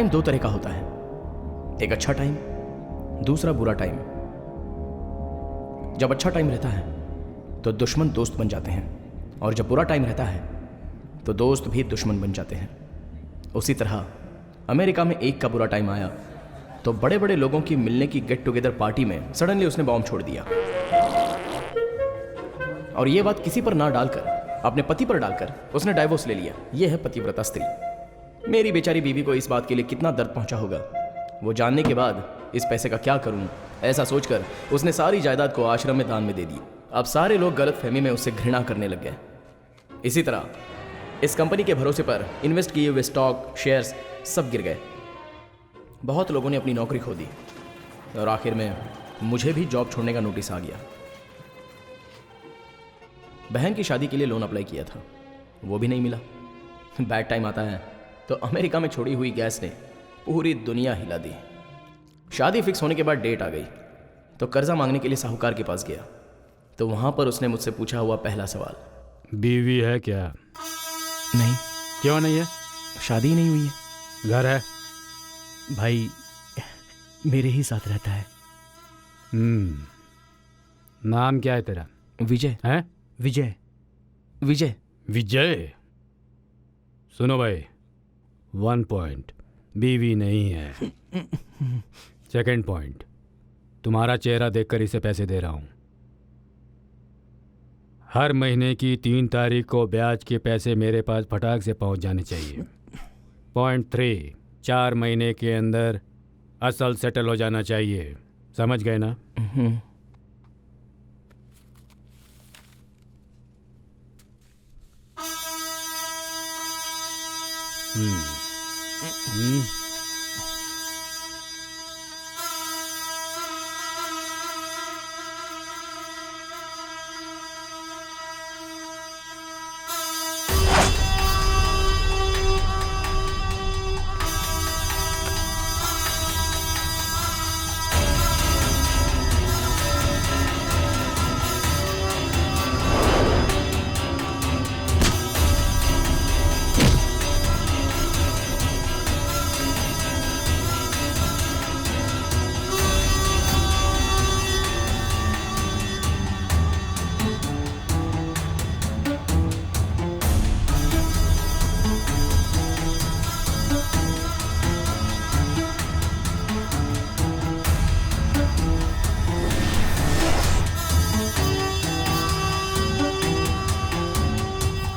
Time दो तरह का होता है, एक अच्छा टाइम, दूसरा बुरा टाइम। जब अच्छा टाइम रहता है तो दुश्मन दोस्त बन जाते हैं, और जब बुरा टाइम रहता है तो दोस्त भी दुश्मन बन जाते हैं। उसी तरह अमेरिका में एक का बुरा टाइम आया तो बड़े बड़े लोगों की मिलने की गेट टुगेदर पार्टी में सडनली उसने बॉम्ब छोड़ दिया, और यह बात किसी पर ना डालकर अपने पति पर डालकर उसने डाइवोर्स ले लिया। यह है पतिव्रता स्त्री। मेरी बेचारी बीवी को इस बात के लिए कितना दर्द पहुंचा होगा, वो जानने के बाद इस पैसे का क्या करूं ऐसा सोचकर उसने सारी जायदाद को आश्रम में दान में दे दी। अब सारे लोग गलत फहमी में उससे घृणा करने लग गए। इसी तरह इस कंपनी के भरोसे पर इन्वेस्ट किए हुए स्टॉक, शेयर्स सब गिर गए। बहुत लोगों ने अपनी नौकरी खो दी, और आखिर में मुझे भी जॉब छोड़ने का नोटिस आ गया। बहन की शादी के लिए लोन अप्लाई किया था, वो भी नहीं मिला। बैड टाइम आता है तो अमेरिका में छोड़ी हुई गैस ने पूरी दुनिया हिला दी। शादी फिक्स होने के बाद डेट आ गई तो कर्जा मांगने के लिए साहूकार के पास गया, तो वहां पर उसने मुझसे पूछा हुआ पहला सवाल, बीवी है क्या? नहीं। क्यों नहीं है? शादी ही नहीं हुई है। घर है? भाई मेरे ही साथ रहता है। नाम क्या है तेरा? विजय। है? विजय। विजय। विजय। सुनो भाई, 1 पॉइंट, बीवी नहीं है। सेकंड पॉइंट, तुम्हारा चेहरा देखकर इसे पैसे दे रहा हूं। हर महीने की 3 तारीख को ब्याज के पैसे मेरे पास फटाक से पहुंच जाने चाहिए। पॉइंट 3, 4 महीने के अंदर असल सेटल हो जाना चाहिए। समझ गए ना?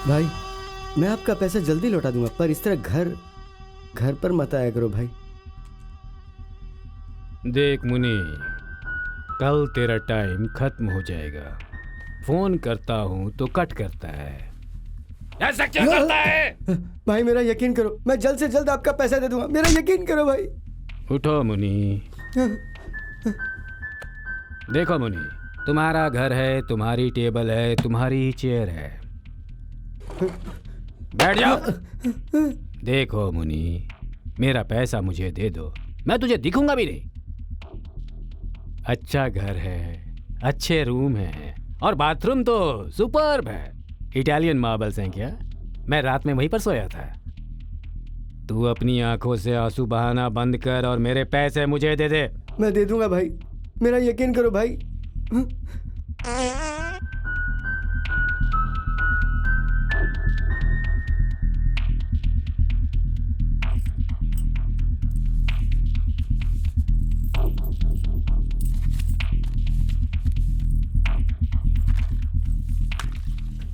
भाई मैं आपका पैसा जल्दी लौटा दूंगा, पर इस तरह घर पर मत आया करो भाई। देख मुनी, कल तेरा टाइम खत्म हो जाएगा। फोन करता हूं तो कट करता है। ऐसा क्या करता है? भाई मेरा यकीन करो, मैं जल्द से जल्द आपका पैसा दे दूंगा, मेरा यकीन करो भाई। उठो मुनी। देखो मुनी, तुम्हारा घर है, तुम्हारी टेबल है, तुम्हारी चेयर है। बैठ जाओ। देखो मुनी, मेरा पैसा मुझे दे दो, मैं तुझे दिखूंगा भी नहीं। अच्छा घर है, अच्छे रूम है, और बाथरूम तो सुपर्ब है। इटालियन मार्बल्स हैं क्या? मैं रात में वहीं पर सोया था। तू अपनी आंखों से आंसू बहाना बंद कर और मेरे पैसे मुझे दे दे। मैं दे दूंगा भाई, मेरा यकीन करो भाई।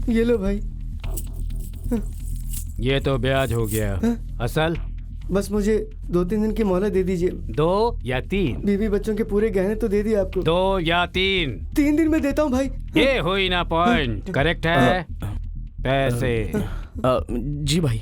ये लो भाई। ये तो ब्याज हो गया। असल? बस मुझे 2-3 दिन की मोहलत दे दीजिए। 2 या 3? बीवी बच्चों के पूरे गहने तो दे दिए आपको। 2 या 3? 3 दिन में देता हूँ भाई। ये हुई ना पॉइंट। करेक्ट है? पैसे। जी भाई।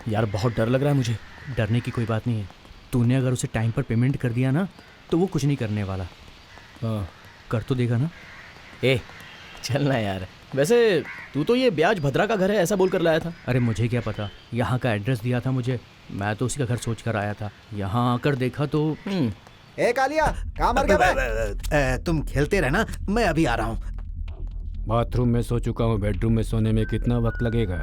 यार बहुत डर लग रहा है मुझे। डरने की कोई बात नहीं है। तूने अगर उसे टाइम पर पेमेंट कर दिया ना तो वो कुछ नहीं करने वाला। कर तो देगा ना? चलना यार। वैसे तू तो ये ब्याज भद्रा का घर है ऐसा बोल कर लाया था। अरे मुझे क्या पता, यहाँ का एड्रेस दिया था मुझे, मैं तो उसी का घर सोच कर आया था। यहाँ आकर देखा तो ए कालिया, कहाँ मर गया बे? तुम खेलते रहना, मैं अभी आ रहा हूँ। बाथरूम में सो चुका हूँ, बेडरूम में सोने में कितना वक्त लगेगा?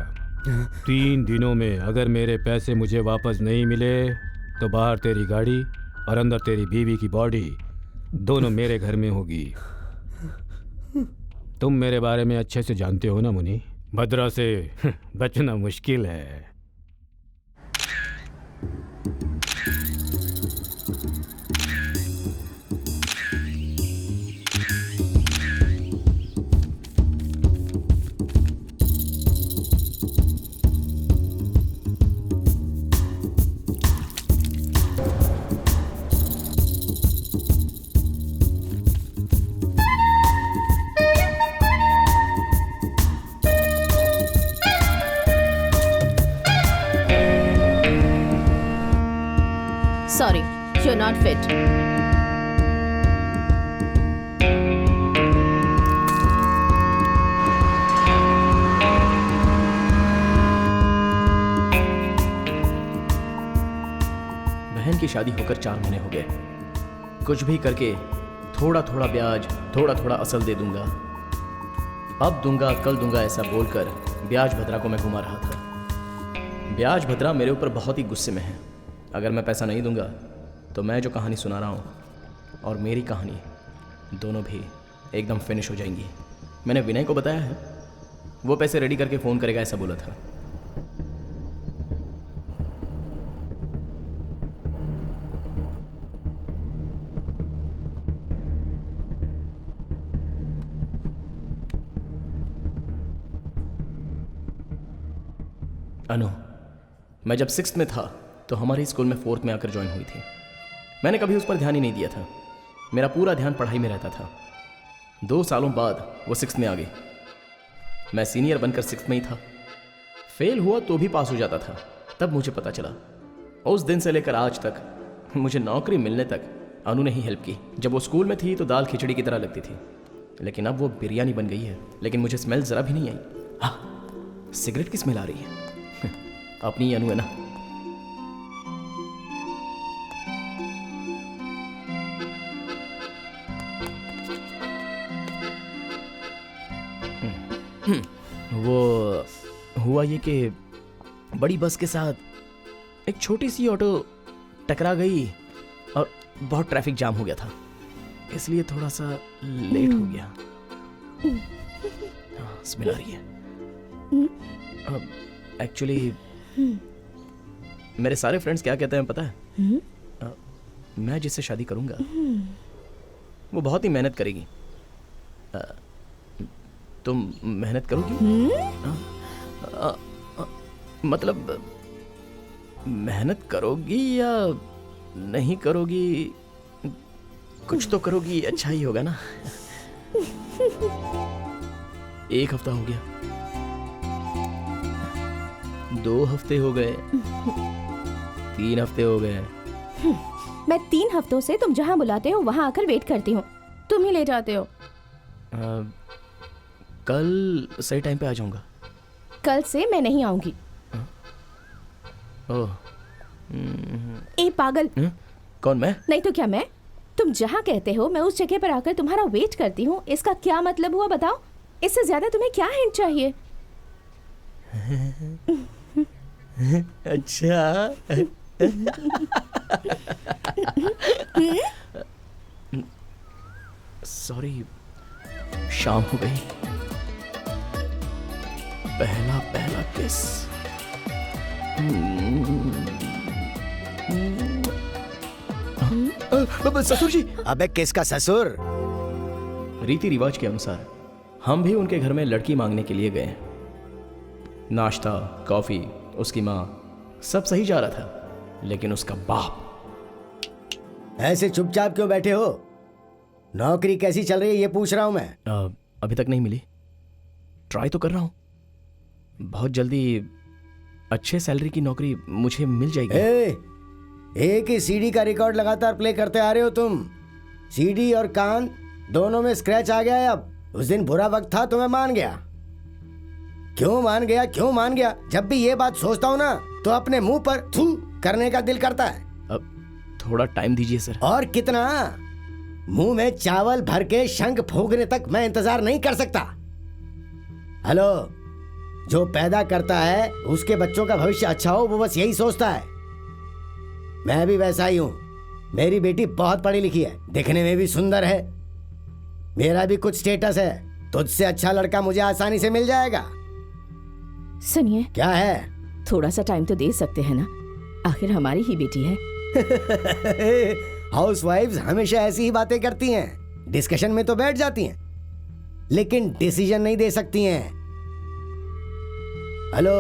3 दिनों में अगर मेरे पैसे मुझे वापस नहीं मिले तो बाहर तेरी गाड़ी और अंदर तेरी बीवी की बॉडी दोनों मेरे घर में होगी। तुम मेरे बारे में अच्छे से जानते हो ना मुनि, भद्रा से बचना मुश्किल है। Sorry, you're not fit. बहन की शादी होकर 4 महीने हो गए। कुछ भी करके थोड़ा थोड़ा ब्याज, थोड़ा थोड़ा असल दे दूंगा, अब दूंगा कल दूंगा ऐसा बोलकर ब्याज भद्रा को मैं घुमा रहा था। ब्याज भद्रा मेरे ऊपर बहुत ही गुस्से में है। अगर मैं पैसा नहीं दूंगा तो मैं जो कहानी सुना रहा हूँ और मेरी कहानी दोनों भी एकदम फिनिश हो जाएंगी। मैंने विनय को बताया है, वो पैसे रेडी करके फ़ोन करेगा ऐसा बोला था। अनु, मैं जब 6th में था तो हमारे स्कूल में 4th में आकर ज्वाइन हुई थी। मैंने कभी उस पर ध्यान ही नहीं दिया था, मेरा पूरा ध्यान पढ़ाई में रहता था। 2 सालों बाद वो 6th में आ गई। मैं सीनियर बनकर 6th में ही था। फेल हुआ तो भी पास हो जाता था। तब मुझे पता चला, उस दिन से लेकर आज तक मुझे नौकरी मिलने तक अनु ने ही हेल्प की। जब वो स्कूल में थी तो दाल खिचड़ी की तरह लगती थी, लेकिन अब वो बिरयानी बन गई है। लेकिन मुझे स्मेल ज़रा भी नहीं आई। हाँ, सिगरेट की स्मेल आ रही है। अपनी अनु है ना। वो हुआ ये कि बड़ी बस के साथ एक छोटी सी ऑटो टकरा गई और बहुत ट्रैफिक जाम हो गया था, इसलिए थोड़ा सा लेट हो गया। हाँ, स्मेल आ रही है। एक्चुअली मेरे सारे फ्रेंड्स क्या कहते हैं पता है? मैं जिससे शादी करूंगा वो बहुत ही मेहनत करेगी। तुम मेहनत करोगी? मतलब मेहनत करोगी या नहीं करोगी, कुछ तो करोगी, अच्छा ही होगा ना। 1 हफ्ता हो गया, 2 हफ्ते हो गए, 3 हफ्ते हो गए। मैं 3 हफ्तों से तुम जहाँ बुलाते हो वहाँ आकर वेट करती हूँ, तुम ही ले जाते हो। कल सही टाइम पे आ जाऊंगा। कल से मैं नहीं आऊंगी। ओह, ए पागल। कौन, मैं? नहीं तो क्या मैं? तुम जहाँ कहते हो मैं उस जगह पर आकर तुम्हारा वेट करती हूँ, इसका क्या मतलब हुआ बताओ? इससे ज्यादा तुम्हें क्या हिंट चाहिए? अच्छा। सॉरी, शाम हो गई। पहला किस। ससुर जी। अबे किसका ससुर? रीति रिवाज के अनुसार हम भी उनके घर में लड़की मांगने के लिए गए। नाश्ता, कॉफी, उसकी माँ, सब सही जा रहा था, लेकिन उसका बाप। ऐसे चुपचाप क्यों बैठे हो? नौकरी कैसी चल रही है ये पूछ रहा हूं मैं। अभी तक नहीं मिली, ट्राई तो कर रहा हूं। बहुत जल्दी अच्छे सैलरी की नौकरी मुझे मिल जाएगी। एक ही सीडी का रिकॉर्ड लगातार प्ले करते आ रहे हो तुम। सीडी और कान दोनों में स्क्रैच आ गया है अब। उस दिन बुरा वक्त था तो मैं मान गया। क्यों मान गया? जब भी ये बात सोचता हूँ ना तो अपने मुंह पर थू करने का दिल करता है। अब थोड़ा टाइम दीजिए सर। और कितना? मुंह में चावल भर के शंख फूंकने तक मैं इंतजार नहीं कर सकता। हेलो, जो पैदा करता है उसके बच्चों का भविष्य अच्छा हो, वो बस यही सोचता है। मैं भी वैसा ही हूं। मेरी बेटी बहुत पढ़ी लिखी है, दिखने में भी सुंदर है। मेरा भी कुछ स्टेटस है। तुझसे अच्छा लड़का मुझे आसानी से मिल जाएगा। सुनिए, क्या है? थोड़ा सा टाइम तो दे सकते हैं ना, आखिर हमारी ही बेटी है। हाउसवाइफ्स हमेशा ऐसी ही बातें करती हैं। डिस्कशन में तो बैठ जाती हैं, लेकिन डिसीजन नहीं दे सकती हैं। हेलो,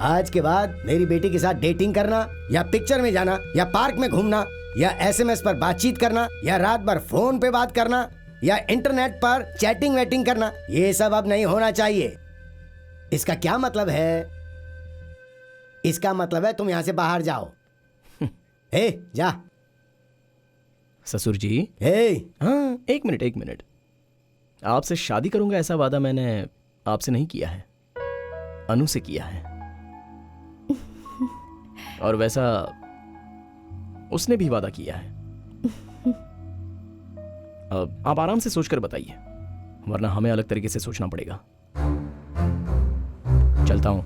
आज के बाद मेरी बेटी के साथ डेटिंग करना, या पिक्चर में जाना, या पार्क में घूमना, या एसएमएस पर बातचीत करना, या रात भर फोन पे बात करना, या इंटरनेट पर चैटिंग वेटिंग करना, ये सब अब नहीं होना चाहिए। इसका क्या मतलब है? इसका मतलब है तुम यहां से बाहर जाओ। ए, जा। ससुर जी। हाँ, एक मिनट। आपसे शादी करूंगा ऐसा वादा मैंने आपसे नहीं किया है, अनु से किया है। और वैसा उसने भी वादा किया है। अब आप आराम से सोचकर बताइए, वरना हमें अलग तरीके से सोचना पड़ेगा। चलता हूं।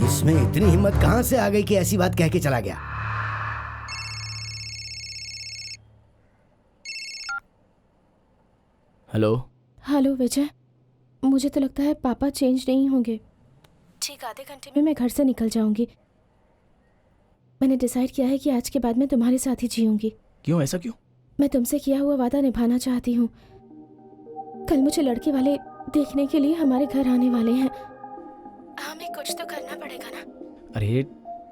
इसमें इतनी हिम्मत कहां से आ गई कि ऐसी बात कह के चला गया? हेलो। हेलो विजय, मुझे तो लगता है पापा चेंज नहीं होंगे। ठीक आधे घंटे में मैं घर से निकल जाऊंगी। मैंने डिसाइड किया है कि आज के बाद मैं तुम्हारे साथ ही जीऊंगी। क्यों? ऐसा क्यों? मैं तुमसे किया हुआ वादा निभाना चाहती हूँ। कल मुझे लड़के वाले देखने के लिए हमारे घर आने वाले हैं। हमें कुछ तो करना पड़ेगा ना। अरे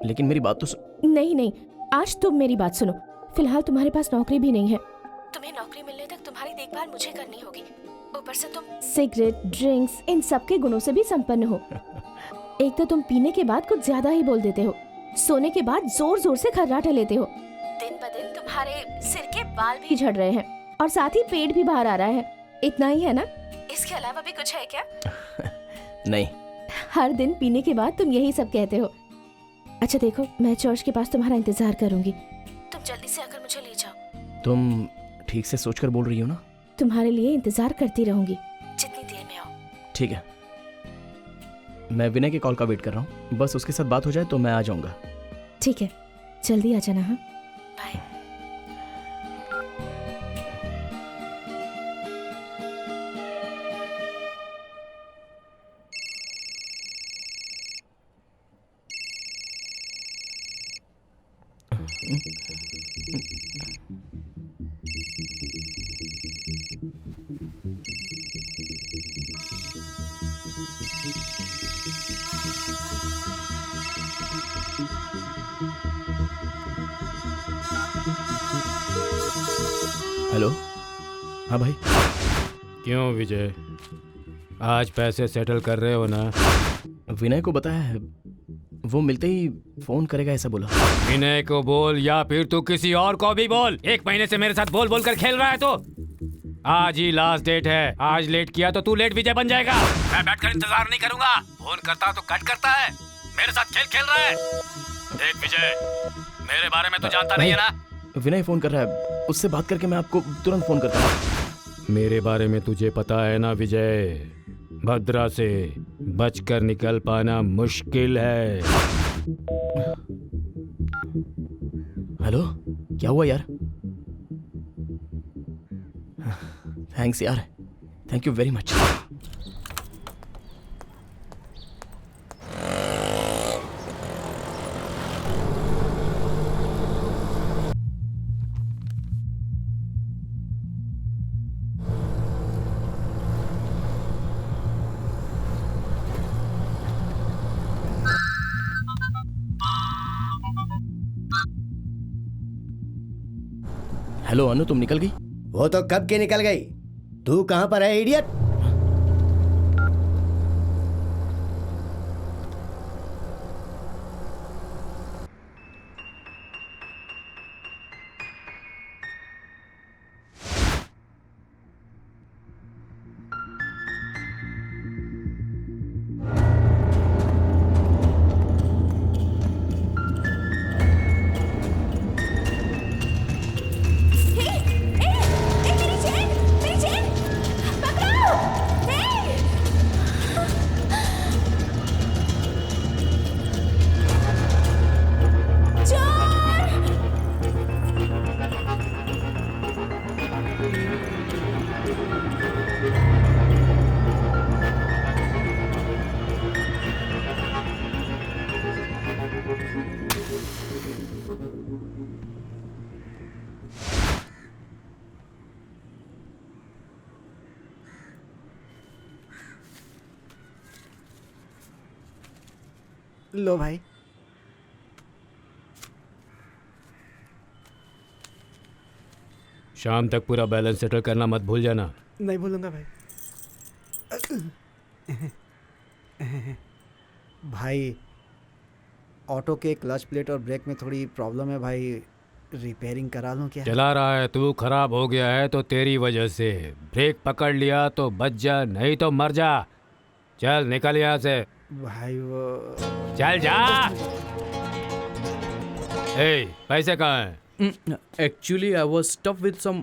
लेकिन मेरी बात तो नहीं, आज तुम मेरी बात सुनो। फिलहाल तुम्हारे पास नौकरी भी नहीं है। तुम्हें नौकरी मिलने तक तुम्हारी देखभाल मुझे करनी होगी। ऊपर से तुम सिगरेट, ड्रिंक्स, इन सब के गुणों से भी संपन्न हो। एक तो तुम पीने के बाद कुछ ज्यादा ही बोल देते हो, सोने के बाद जोर जोर से खर्राटे लेते हो, दिन ब दिन तुम्हारे सिर के बाल भी झड़ रहे हैं, और साथ ही पेट भी बाहर आ रहा है। इतना ही है ना? इसके अलावा भी कुछ है क्या? नहीं। हर दिन पीने के बाद तुम यही सब कहते हो। अच्छा देखो, मैं चर्च के पास तुम्हारा इंतजार करूंगी। तुम जल्दी से आकर मुझे ले जाओ। तुम ठीक से सोचकर बोल रही हो ना? तुम्हारे लिए इंतजार करती रहूंगी जितनी देर में आओ। ठीक है, मैं विनय के कॉल का वेट कर रहा हूँ। बस उसके साथ बात हो जाए तो मैं आ जाऊंगा। ठीक है, जल्दी आ जाना। हाँ, बाय। हेलो। हाँ भाई। क्यों विजय, आज पैसे सेटल कर रहे हो ना? विनय को बताया है, वो मिलते ही फोन करेगा ऐसा बोला। विनय को बोल या फिर तू किसी और को भी बोल। 1 महीने से मेरे साथ बोल बोल कर खेल रहा है तो आज ही लास्ट डेट है। आज लेट किया तो तू लेट विजय बन जाएगा। मैं बैठकर इंतजार नहीं करूंगा। फोन करता तो कट करता है, मेरे साथ खेल खेल रहा है। देख विजय, मेरे बारे में तो जानता नहीं है ना? विनय फोन कर रहा है, उससे बात करके मैं आपको तुरंत फोन करता हूँ। मेरे बारे में तुझे पता है ना विजय, भद्रा से बचकर निकल पाना मुश्किल है। हेलो, क्या हुआ यार? थैंक्स यार, thank you very much. Hello Anu, तुम निकल गई? वो तो कब की निकल गई। तू कहां पर है इडियट? लो भाई। शाम तक पूरा बैलेंस सेटल करना मत भूल जाना। नहीं भूलूंगा भाई। भाई ऑटो के क्लच प्लेट और ब्रेक में थोड़ी प्रॉब्लम है भाई, रिपेयरिंग करा लूं क्या? चला रहा है तू, खराब हो गया है तो तेरी वजह से। ब्रेक पकड़ लिया तो बच जा, नहीं तो मर जा। चल निकल यहाँ से। भाई वो चल जा। ए, पैसे कहाँ हैं? Actually, I was stuck with some.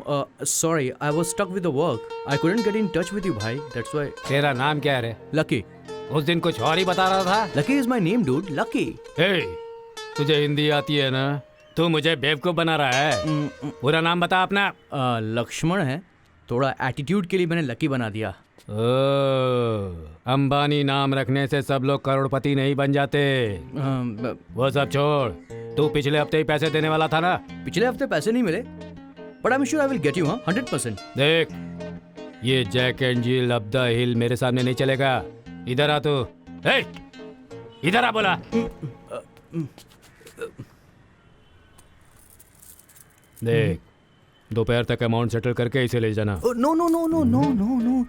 Sorry, I was stuck with the work. I couldn't get in touch with you, bhai. That's why. तेरा नाम क्या है रे? Lucky. उस दिन कुछ और ही बता रहा था। Lucky is my name, dude. Lucky. ए, तुझे हिंदी आती है ना? तू मुझे बेवकूफ बना रहा है। पूरा नाम बता अपना। लक्ष्मण है। थोड़ा एटीट्यूड के लिए मैंने लकी बना दिया। अंबानी नाम रखने से सब लोग करोड़पति नहीं बन जाते। वो सब छोड़, तू पिछले हफ्ते ही पैसे देने वाला था ना? पिछले हफ्ते पैसे नहीं मिले, but I am sure I will get you. 100%। देख, ये Jack and Jill up the hill मेरे सामने नहीं चलेगा। इधर आ तू। ए, इधर आ बोला। देख, दोपहर तक अमाउंट सेटल करके इसे ले जाना। No no no no no no no,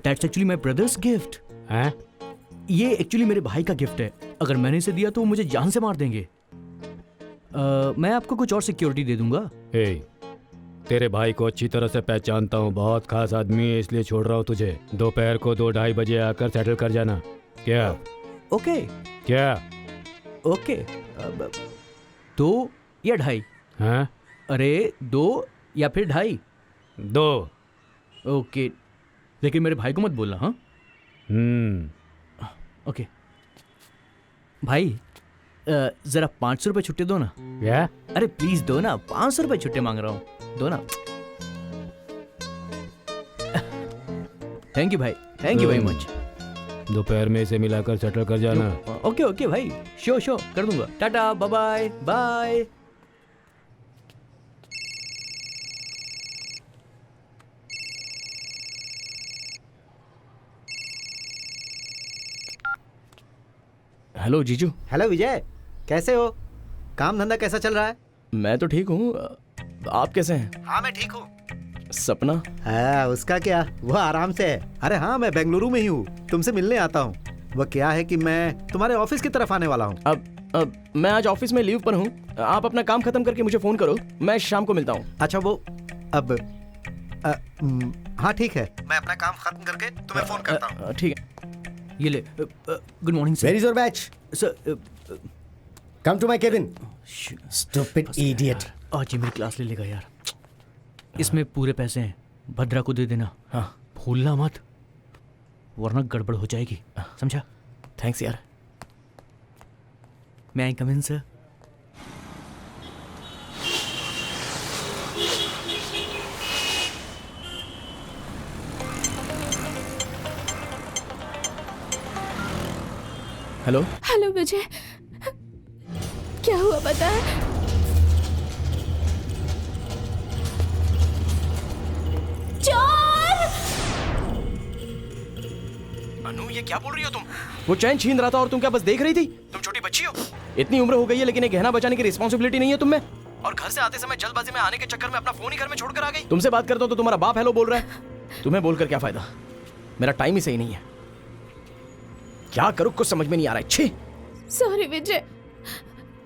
that's actually my brother's gift. हैं? ये एक्चुअली मेरे भाई का गिफ्ट है। अगर मैंने इसे दिया तो वो मुझे जान से मार देंगे। मैं आपको कुछ और सिक्योरिटी दे दूंगा। ए, तेरे भाई को अच्छी तरह से पहचानता हूँ, बहुत खास आदमी है, इसलिए छोड़ रहा हूँ तुझे। दोपहर को 2-2:30 बजे आकर सेटल कर जाना। क्या? ओके क्या? ओके। 2 या 2:30? हाँ? अरे 2 या फिर 2:30? 2। ओके, लेकिन मेरे भाई को मत बोलना। हाँ ओके भाई, जरा 500 रुपये छुट्टे दो ना। क्या? अरे प्लीज दो ना, 500 रुपये छुट्टे मांग रहा हूँ, दो ना। थैंक यू भाई, थैंक यू वेरी मच। दोपहर में इसे मिलाकर सेटल कर जाना। ओके ओके भाई, शो कर दूंगा। टाटा, बाय बाय बाय। हेलो जीजू। हेलो विजय, कैसे हो? काम धंधा कैसा चल रहा है? मैं तो ठीक हूँ, आप कैसे हैं? हाँ मैं ठीक हूँ। सपना? हाँ उसका क्या, वो आराम से है। अरे हाँ, मैं बेंगलुरु में ही हूँ, तुमसे मिलने आता हूँ। वो क्या है कि मैं तुम्हारे ऑफिस की तरफ आने वाला हूँ। अब मैं आज ऑफिस में लीव पर हूँ। आप अपना काम खत्म करके मुझे फोन करो, मैं शाम को मिलता हूँ। अच्छा वो अब हाँ ठीक है, मैं अपना काम खत्म करके तुम्हें फोन करता हूँ। ठीक है। ये ले। Good morning where is your batch? Sir. Come to my cabin. Stupid idiot. आज ही मेरी क्लास ले लेगा यार। इसमें पूरे पैसे हैं, भद्रा को दे देना। हाँ, भूलना मत, वरना गड़बड़ हो जाएगी, समझा? थैंक्स यार। मैं आई कम इन सर? हेलो। हेलो विजय, क्या हुआ बता? चोर! अनु, ये क्या बोल रही हो तुम? वो चैन छीन रहा था और तुम क्या बस देख रही थी? तुम छोटी बच्ची हो, इतनी उम्र हो गई है लेकिन एक गहना बचाने की रिस्पॉन्सिबिलिटी नहीं है तुम में। और घर से आते समय जल्दबाजी में आने के चक्कर में अपना फोन ही घर में छोड़कर आ गई। तुमसे बात करता हूँ तो तुम्हारा बाप हेलो बोल रहा है। तुम्हें बोलकर क्या फायदा, मेरा टाइम ही सही नहीं है। क्या करूँ कुछ समझ में नहीं आ रहा है। छी। सॉरी विजय,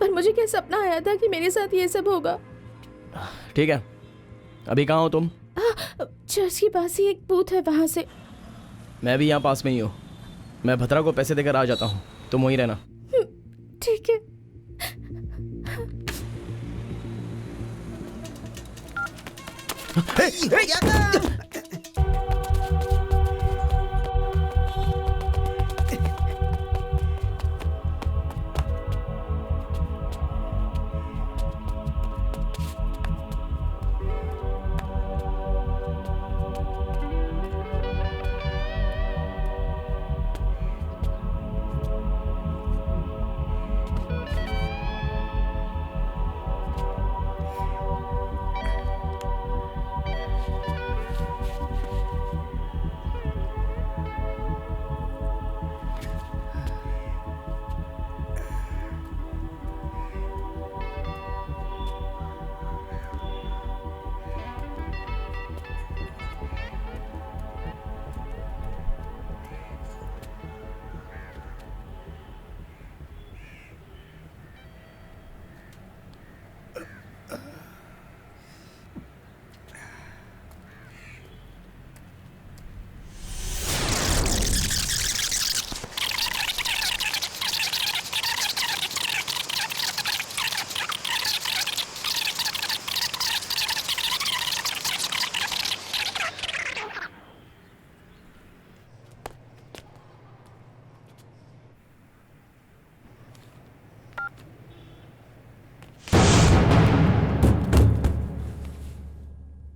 पर मुझे क्या सपना आया था कि मेरे साथ ये सब होगा। ठीक है, अभी कहाँ हो तुम? चर्च के पास ही एक बूथ है, वहां से। मैं भी यहाँ पास में ही हूँ। मैं भद्रा को पैसे देकर आ जाता हूँ, तुम वहीं रहना। ठीक है।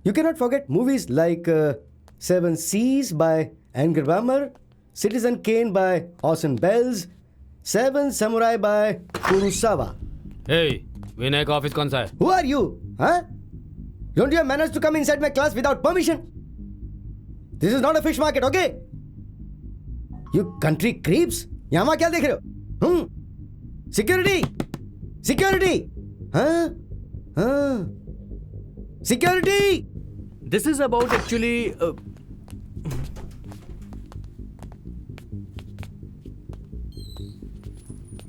You cannot forget movies like Seven Seas by Ingmar Bergman, Citizen Kane by Orson Welles, Seven Samurai by Kurosawa. हे विनय का ऑफिस कौन सा है? Who are you? Huh? Don't you have manners to come inside my class without permission? This is not a fish market, okay? You country creeps. यहाँ वहाँ क्या देख रहे हो? Security! Security! हाँ? हाँ? Security! This is about actually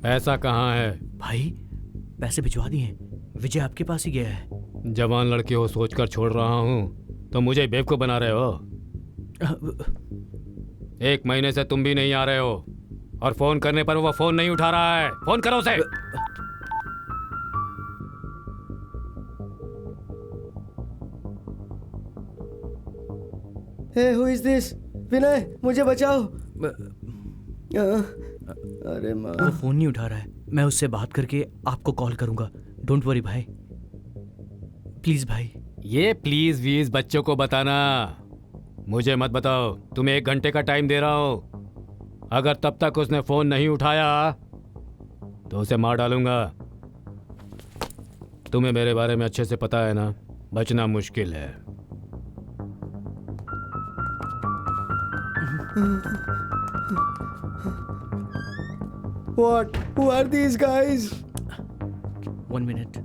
पैसा कहाँ है? भाई पैसे भिजवा दिए हैं, विजय आपके पास ही गया है। जवान लड़की हो सोचकर छोड़ रहा हूँ तो मुझे बेवकूफ बना रहे हो। 1 महीने से तुम भी नहीं आ रहे हो और फोन करने पर वो फोन नहीं उठा रहा है। फोन करो उसे। Hey, who is this? विनय, मुझे बचाओ। अरे माँ। वो फोन नहीं उठा रहा है, मैं उससे बात करके आपको कॉल करूंगा। डोंट वरी भाई, प्लीज भाई। ये प्लीज वीज बच्चों को बताना, मुझे मत बताओ। तुम्हें 1 घंटे का टाइम दे रहा हूं। अगर तब तक उसने फोन नहीं उठाया तो उसे मार डालूंगा। तुम्हें मेरे बारे में अच्छे से पता है ना, बचना मुश्किल है। What? Who are these guys? 1 minute।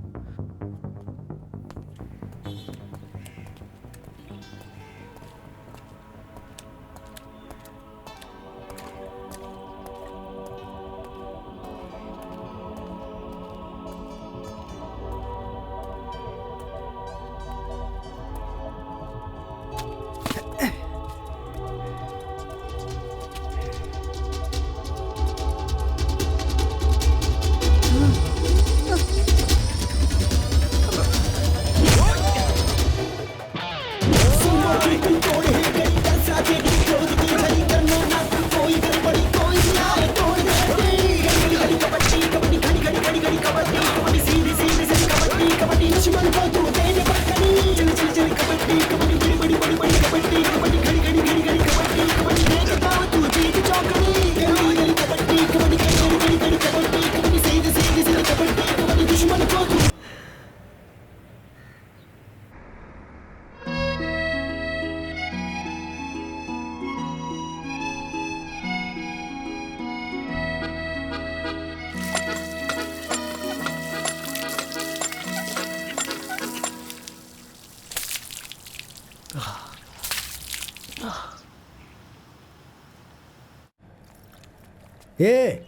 ये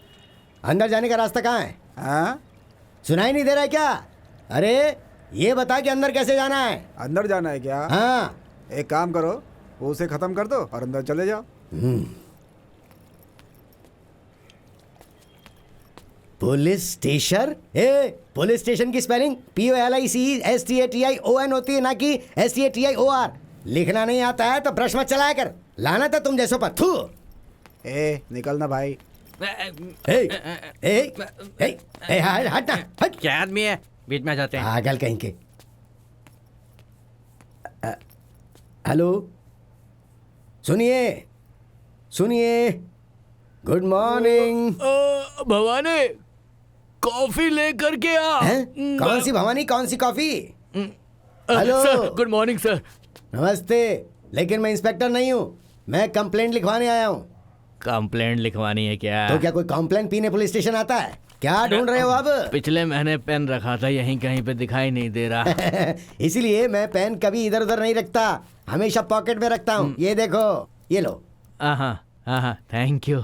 अंदर जाने का रास्ता कहाँ है? हाँ? सुनाई नहीं दे रहा है क्या? अरे ये बता कि अंदर कैसे जाना है? अंदर जाना है क्या? हाँ। एक काम करो, उसे खत्म कर दो और अंदर चले जाओ। Police station? पुलिस स्टेशन की स्पेलिंग POLICESTATION होती है, ना कि STATIOR। लिखना नहीं आता है तो ब्रश मत चलाया कर। लाना था तुम जैसों पर। थू। निकलना भाई। हट ना, हट। क्या आदमी है, बीच में जाते हैं। पागल कहीं के। हेलो, सुनिए सुनिए। Good morning. भवानी, कॉफी लेकर के आ। कौन सी भवानी, कौन सी coffee? Hello sir, good morning sir. नमस्ते, लेकिन मैं इंस्पेक्टर नहीं हूँ, मैं कंप्लेंट लिखवाने आया हूँ। कंप्लेंट लिखवानी है क्या? तो क्या कोई कंप्लेंट पीने पुलिस स्टेशन आता है? क्या ढूंढ रहे हो अब? पिछले महीने पेन रखा था, यहीं कहीं पे दिखाई नहीं दे रहा। इसीलिए मैं पेन कभी इधर उधर नहीं रखता, हमेशा पॉकेट में रखता हूँ। ये देखो, ये लो। हाँ, थैंक यू।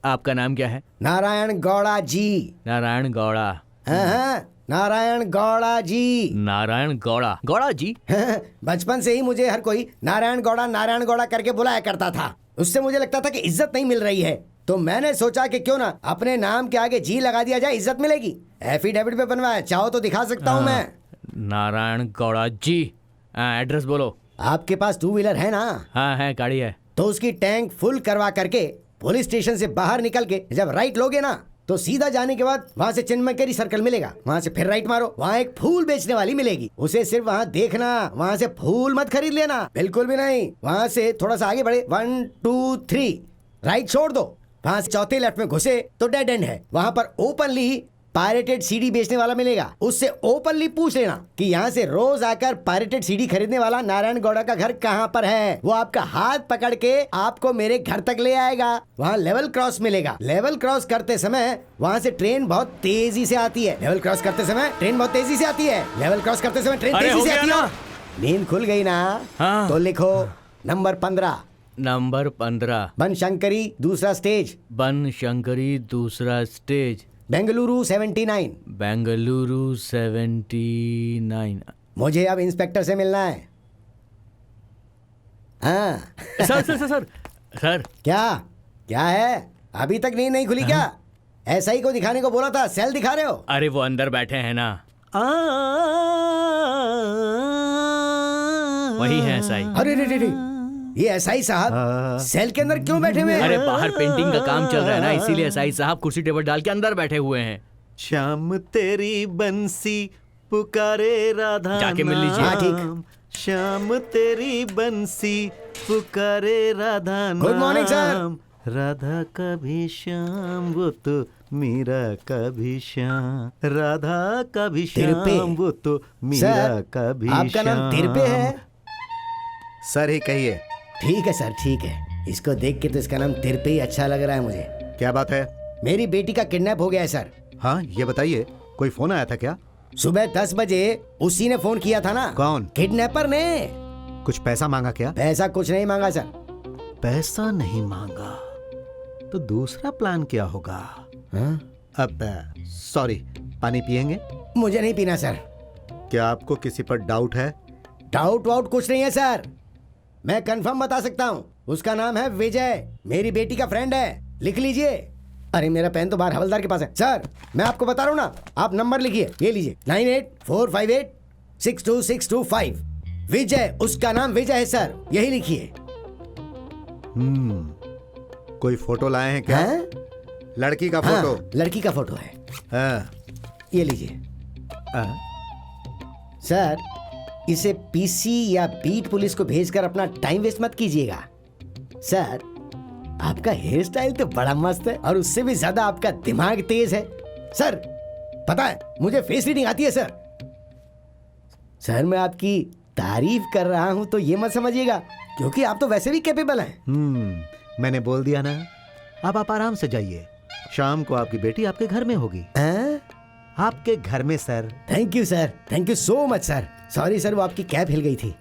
आपका नाम क्या है? नारायण गौड़ा जी। नारायण गौड़ा। हाँ, नारायण गौड़ा जी। नारायण गौड़ा, गौड़ा जी। बचपन से ही मुझे हर कोई नारायण गौड़ा करके बुलाया करता था। उससे मुझे लगता था कि इज्जत नहीं मिल रही है, तो मैंने सोचा कि क्यों ना अपने नाम के आगे जी लगा दिया जाए, इज्जत मिलेगी। एफिडेविट पे बनवाया, चाहो तो दिखा सकता हूँ मैं। नारायण गौड़ा जी। एड्रेस बोलो। आपके पास 2 व्हीलर है ना? हाँ है, गाड़ी है। तो उसकी टैंक फुल करवा करके पुलिस स्टेशन से बाहर निकल के जब राइट लोगे ना, तो सीधा जाने के बाद वहाँ से चिन्मयकरी सर्कल मिलेगा, वहाँ से फिर राइट मारो, वहाँ एक फूल बेचने वाली मिलेगी, उसे सिर्फ वहाँ देखना, वहाँ से फूल मत खरीद लेना, बिल्कुल भी नहीं। वहाँ से थोड़ा सा आगे बढ़े, 1 2 3 राइट छोड़ दो, वहाँ से चौथे लेफ्ट में घुसे तो डेड एंड है, वहाँ पर ओपनली पायरेटेड सीडी बेचने वाला मिलेगा, उससे ओपनली पूछ लेना कि यहाँ से रोज आकर पायरेटेड सीडी खरीदने वाला नारायण गौड़ा का घर कहाँ पर है। वो आपका हाथ पकड़ के आपको मेरे घर तक ले आएगा। वहाँ लेवल क्रॉस मिलेगा, लेवल क्रॉस करते समय वहाँ से ट्रेन बहुत तेजी से आती है, लेवल क्रॉस करते समय ट्रेन बहुत तेजी से आती है, लेवल क्रॉस करते समय ट्रेन तेजी से आती है। नींद खुल गई ना? हाँ। तो लिखो नंबर 15, नंबर 15, बनशंकरी दूसरा स्टेज, बनशंकरी दूसरा स्टेज, बेंगलुरु 79। बेंगलुरु 79। मुझे अब इंस्पेक्टर से मिलना है। हाँ। Sir sir sir sir sir क्या क्या है? अभी तक नींद नहीं खुली क्या? ऐसा ही को दिखाने को बोला था, सेल दिखा रहे हो? अरे वो अंदर बैठे हैं ना, वही है एसआई। अरे रे रे रे, ये एसआई साहब सेल के अंदर क्यों बैठे हुए हैं? अरे बाहर पेंटिंग का काम चल रहा है ना, इसीलिए एसआई साहब कुर्सी टेबल डाल के अंदर बैठे हुए हैं। श्याम तेरी बंसी पुकारे राधा जाके मिल लीजिए। हाँ, ठीक। नाम। श्याम तेरी बंसी पुकारे राधा नाम। Good morning, sir. राधा का भी श्याम वो तो मीरा का भी श्याम, राधा का भी तिरपे। श्याम वो तो मीरा सर, का भी आपका नाम तिरपे है? सर ही कहिए। ठीक है सर, ठीक है। इसको देख के तो इसका नाम तिरपे ही अच्छा लग रहा है मुझे। क्या बात है? मेरी बेटी का किडनैप हो गया है सर। हाँ ये बताइए, कोई फोन आया था क्या? सुबह 10 बजे उसी ने फोन किया था ना। कौन? किडनैपर ने। कुछ पैसा मांगा क्या? पैसा कुछ नहीं मांगा सर। पैसा नहीं मांगा तो दूसरा प्लान क्या होगा? हाँ? अब सॉरी, पानी पिएंगे? मुझे नहीं पीना सर। क्या आपको किसी पर डाउट है? डाउट वाउट कुछ नहीं है सर, मैं कंफर्म बता सकता हूँ। उसका नाम है विजय, मेरी बेटी का फ्रेंड है। लिख लीजिए। अरे मेरा पेन तो बाहर हवलदार के पास है। सर मैं आपको बता रहा हूँ ना, आप नंबर लिखिए, ये लीजिए 9845862625। विजय, उसका नाम विजय है सर, यही लिखिए। कोई फोटो लाए हैं क्या? हाँ? लड़की का हाँ, फोटो? लड़की का फोटो है, हाँ। ये लीजिए। हाँ। सर इसे पीसी या बीट पुलिस को भेजकर अपना टाइम वेस्ट मत कीजिएगा। सर आपका हेयर स्टाइल तो बड़ा मस्त है, और उससे भी ज्यादा आपका दिमाग तेज है। सर पता है मुझे फेस रीडिंग आती है सर। सर मैं आपकी तारीफ कर रहा हूं तो ये मत समझिएगा, क्योंकि आप तो वैसे भी कैपेबल हैं। मैंने बोल दिया ना, अब आप आराम से जाइए। शाम को आपकी बेटी आपके घर में होगी। आपके घर में sir. Thank you sir, thank you so much sir. Sorry sir, वो आपकी कैप हिल गई थी।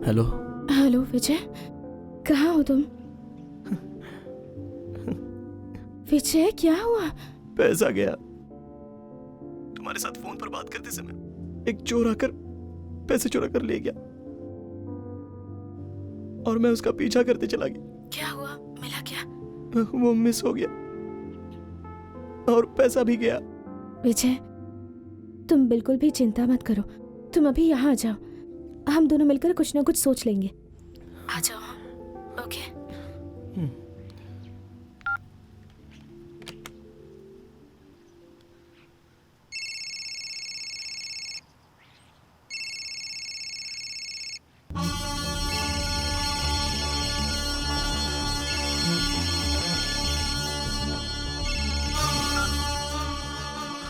हेलो। हेलो विजय, कहाँ हो तुम? विजय क्या हुआ? पैसा गया। तुम्हारे साथ फोन पर बात करते समय एक चोर आकर पैसे चुरा कर ले गया, और मैं उसका पीछा करते चला गया। क्या हुआ, मिला क्या? वो मिस हो गया और पैसा भी गया। विजय तुम बिल्कुल भी चिंता मत करो, तुम अभी यहाँ आ जाओ, हम दोनों मिलकर कुछ ना कुछ सोच लेंगे। आ जाओ। ओके।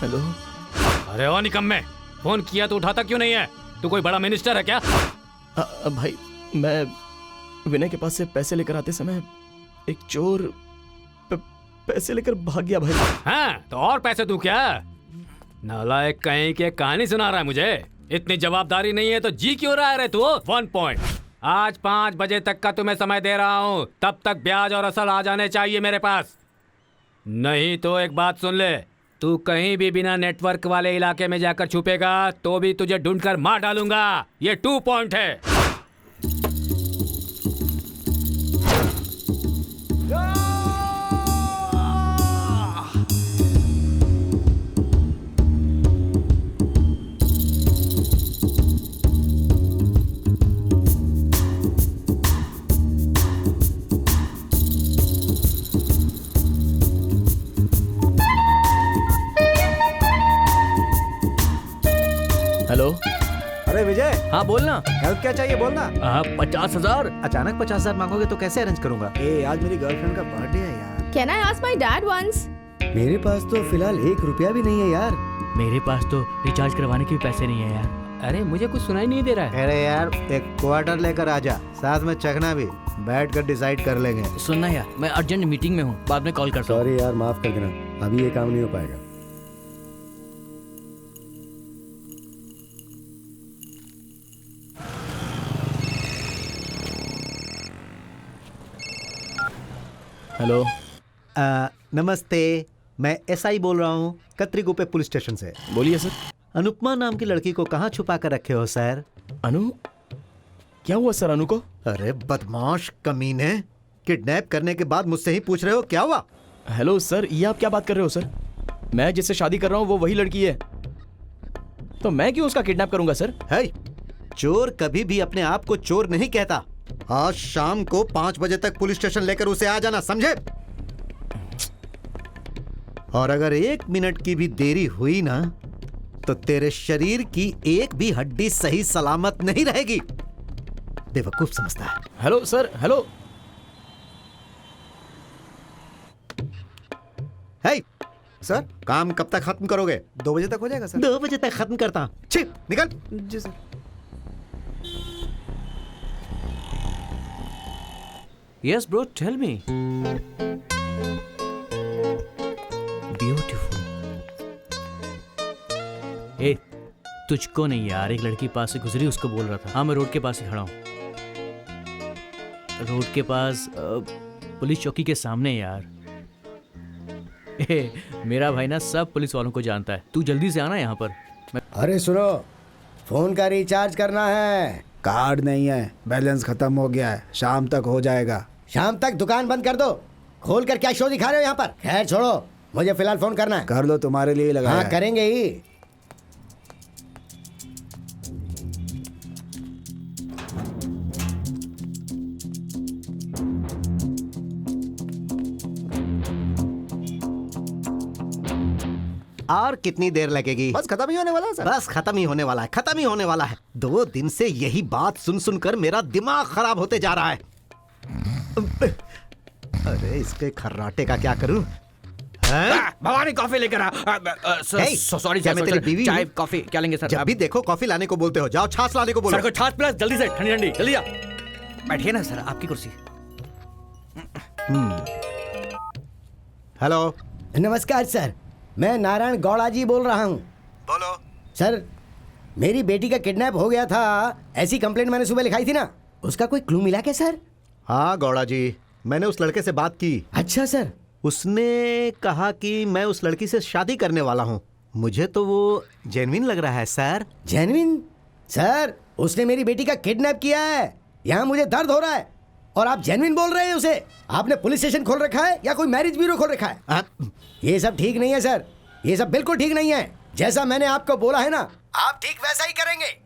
हेलो। अरे ओ निकम्मे, फोन किया तो उठाता क्यों नहीं है? तू कोई बड़ा मिनिस्टर है क्या? भाई मैं विनय के पास से पैसे लेकर आते समय एक चोर पैसे लेकर भाग गया भाई। हाँ तो और पैसे तू क्या? नालायक कहीं की कहानी सुना रहा है मुझे। इतनी जवाबदारी नहीं है तो जी क्यों रहा है रे तू? 1 पॉइंट। आज 5 बजे तक का तुम्हें समय दे रहा हूँ, तब तक ब्याज और असल आ जाने चाहिए मेरे पास। नहीं तो एक बात सुन ले, तू कहीं भी बिना नेटवर्क वाले इलाके में जाकर छुपेगा तो भी तुझे ढूंढकर मार डालूंगा। ये 2 पॉइंट है। हाँ बोलना। हेल्प क्या चाहिए बोलना। 50,000। अचानक 50,000 मांगोगे तो कैसे अरेंज करूंगा? ए आज मेरी गर्लफ्रेंड का बर्थडे है यार। Can I ask my dad once? मेरे पास तो फिलहाल 1 रुपया भी नहीं है यार। मेरे पास तो रिचार्ज करवाने के भी पैसे नहीं है यार। अरे मुझे कुछ सुनाई नहीं दे रहा है। अरे यार एक क्वार्टर लेकर आजा, साथ में चखना भी, बैठ कर डिसाइड कर लेंगे। सुनना यार, मैं अर्जेंट मीटिंग में हूँ, बाद में कॉल करता हूँ। सॉरी यार, माफ कर देना, अभी ये काम नहीं हो पाएगा। हेलो। नमस्ते, मैं एसआई बोल रहा हूँ कत्रीगुप्पे पुलिस स्टेशन से। बोलिए सर। अनुपमा नाम की लड़की को कहाँ छुपा कर रखे हो सर? अनु? क्या हुआ सर अनु को? अरे बदमाश कमीने, किडनैप करने के बाद मुझसे ही पूछ रहे हो क्या हुआ? हेलो सर, ये आप क्या बात कर रहे हो सर? मैं जिससे शादी कर रहा हूँ वो वही लड़की है, तो मैं क्यों उसका किडनैप करूंगा सर? है, चोर कभी भी अपने आप को चोर नहीं कहता। आज शाम को 5 बजे तक पुलिस स्टेशन लेकर उसे आ जाना, समझे? और अगर 1 मिनट की भी देरी हुई ना तो तेरे शरीर की एक भी हड्डी सही सलामत नहीं रहेगी। बेवकूफ समझता है। Hello sir, hello. है सर काम कब तक खत्म करोगे? 2 बजे तक हो जाएगा सर। 2 बजे तक खत्म करता हूं। छी, निकल। जी sir. Yes bro, tell me. Beautiful. ए, तुझको नहीं यार, एक लड़की पास से गुजरी, उसको बोल रहा था। हाँ मैं रोड के पास ही खड़ा हूँ, रोड के पास पुलिस चौकी के सामने यार। ए, मेरा भाई ना सब पुलिस वालों को जानता है, तू जल्दी से आना यहाँ पर। अरे सुनो, फोन का रिचार्ज करना है। कार्ड नहीं है, बैलेंस खत्म हो गया है, शाम तक हो जाएगा। शाम तक दुकान बंद कर दो। खोल कर क्या शो दिखा रहे हो यहाँ पर? खैर छोड़ो, मुझे फिलहाल फोन करना है। कर लो, तुम्हारे लिए लगा हाँ है। करेंगे ही। और कितनी देर लगेगी? बस खत्म ही होने वाला है सर। बस खत्म ही होने वाला है, खत्म ही होने वाला है। 2 दिन से यही बात सुन सुनकर मेरा दिमाग खराब होते जा रहा है। अरे इसके खर्राटे का क्या करूं? भवानी कॉफी लेकर आ। Hey, सॉरी क्या मैं तेरी बीवी चाय हूँ? कॉफी क्या लेंगे सर? जब भी देखो कॉफी लाने को बोलते हो, जाओ छाछ लाने को बोलो। सर को छाछ प्लस जल्दी से, ठंडी ठंडी, जल्दी आ। बैठिए ना सर, आपकी कुर्सी। हेलो, नमस्कार सर, मैं नारायण गौड़ा जी बोल रहा हूँ। बोलो। सर, मेरी बेटी का किडनैप हो गया था, ऐसी कंप्लेंट मैंने सुबह लिखाई थी ना, उसका कोई क्लू मिला क्या सर? हाँ गौड़ा जी, मैंने उस लड़के से बात की। अच्छा सर। उसने कहा कि मैं उस लड़की से शादी करने वाला हूँ। मुझे तो वो जेन्युइन लग रहा है सर। जेन्युइन? सर, उसने मेरी बेटी का किडनैप किया है, यहाँ मुझे दर्द हो रहा है, और आप जेन्युइन बोल रहे हैं उसे? आपने पुलिस स्टेशन खोल रखा है या कोई मैरिज ब्यूरो खोल रखा है? ये सब ठीक नहीं है सर, ये सब बिल्कुल ठीक नहीं है। जैसा मैंने आपको बोला है ना, आप ठीक वैसा ही करेंगे।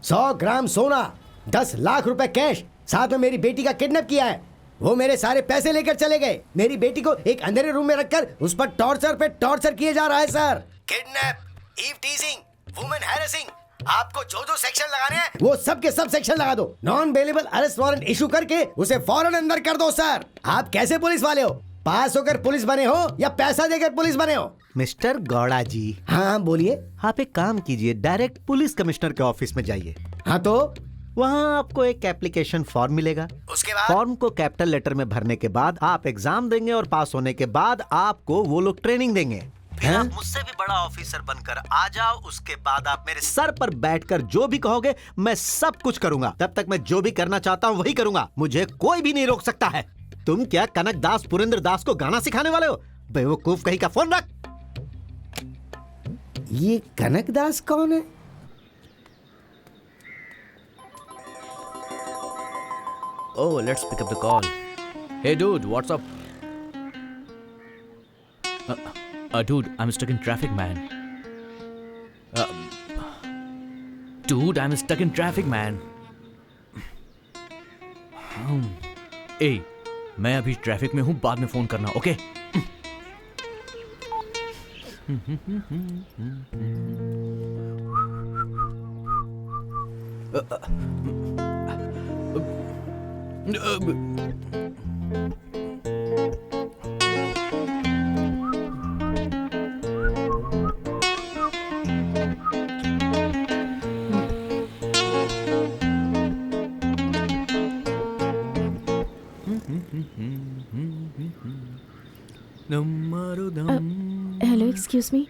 100 ग्राम सोना, 10 लाख रुपए कैश, साथ में मेरी बेटी का किडनैप किया है। वो मेरे सारे पैसे लेकर चले गए। मेरी बेटी को एक अंधेरे रूम में रखकर उस पर टॉर्चर पे टॉर्चर किए जा रहा है sir. Kidnap, eve teasing, women harassing, आपको जो जो सेक्शन लगाने हैं वो सब के सब सेक्शन लगा दो। Non bailable arrest warrant issue करके उसे फौरन अंदर कर दो सर। आप कैसे पुलिस वाले हो? पास होकर पुलिस बने हो या पैसा देकर पुलिस बने हो? मिस्टर गौड़ा जी, हाँ बोलिए। आप एक काम कीजिए, डायरेक्ट पुलिस कमिश्नर के ऑफिस में जाइए। हाँ तो वहाँ आपको एक एप्लीकेशन फॉर्म मिलेगा। उसके बाद? फॉर्म को कैपिटल लेटर में भरने के बाद आप एग्जाम देंगे और पास होने के बाद आपको वो लोग ट्रेनिंग देंगे। फिर आप मुझसे भी बड़ा ऑफिसर बनकर आ जाओ। उसके बाद आप मेरे सर पर बैठकर जो भी कहोगे मैं सब कुछ करूंगा। तब तक मैं जो भी करना चाहता हूँ वही करूंगा, मुझे कोई भी नहीं रोक सकता है। तुम क्या कनक दास पुरेंद्र दास को गाना सिखाने वाले हो? बेवकूफ कहीं का। फोन रख। ये कनक दास कौन है? Oh, let's pick up the call. Hey dude, what's up? Dude, I'm stuck in traffic, man. Dude, I'm stuck in traffic, man. Hey, मैं अभी ट्रैफिक में हूँ, बाद में फोन करना, ओके? हेलो, एक्सक्यूज मी,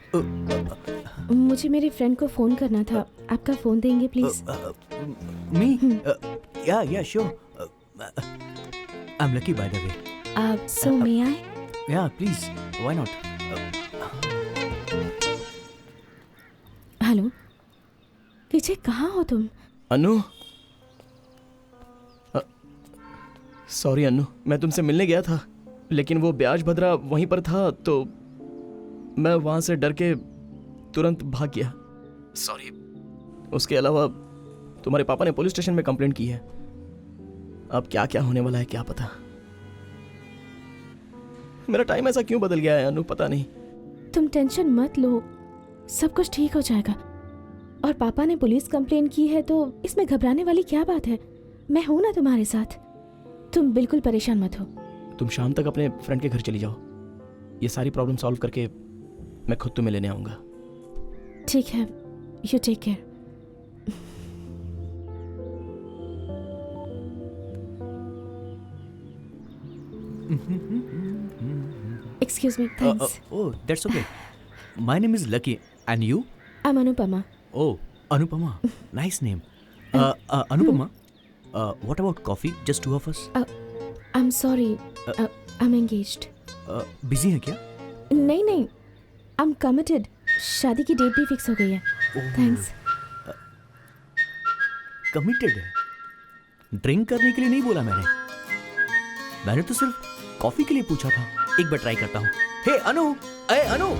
मुझे मेरे फ्रेंड को फोन करना था। आपका फोन देंगे please? Me? Yeah, sure. I'm lucky, by the way. So may I? Yeah, please. Why not? Hello Vijay, कहाँ हो तुम? अनु, सॉरी अनु, मैं तुमसे मिलने गया था, लेकिन वो ब्याज भद्रा वहीं पर था, तो मैं वहां से डर के तुरंत भाग गया। सॉरी। उसके अलावा तुम्हारे पापा ने पुलिस स्टेशन में कंप्लेंट की है। अब क्या क्या होने वाला है क्या पता। मेरा टाइम ऐसा क्यों बदल गया है अनु, पता नहीं। तुम टेंशन मत लो, सब कुछ ठीक हो जाएगा। और पापा ने पुलिस कंप्लेन की है तो इसमें घबराने वाली क्या बात है? मैं हूं ना तुम्हारे साथ, तुम बिल्कुल परेशान मत हो। तुम शाम तक अपने फ्रेंड के घर चली जाओ, ये सारी प्रॉब्लम सॉल्व करके मैं खुद तुम्हें लेने आऊंगा। ठीक है, you take care. Excuse me, thanks. Oh, that's okay. My name is Lucky. And you? I'm Anupama. Oh, Anupama. Nice name. Anupama, what about coffee? Just two of us? I'm sorry, I'm engaged. Busy हैं क्या? नहीं नहीं, I'm committed. शादी की date भी fix हो गई है। Thanks. Committed है? ड्रिंक करने के लिए नहीं बोला मैंने तो सिर्फ कॉफी के लिए पूछा था। एक बार ट्राई करता हूँ। हे अनु, अरे अनु।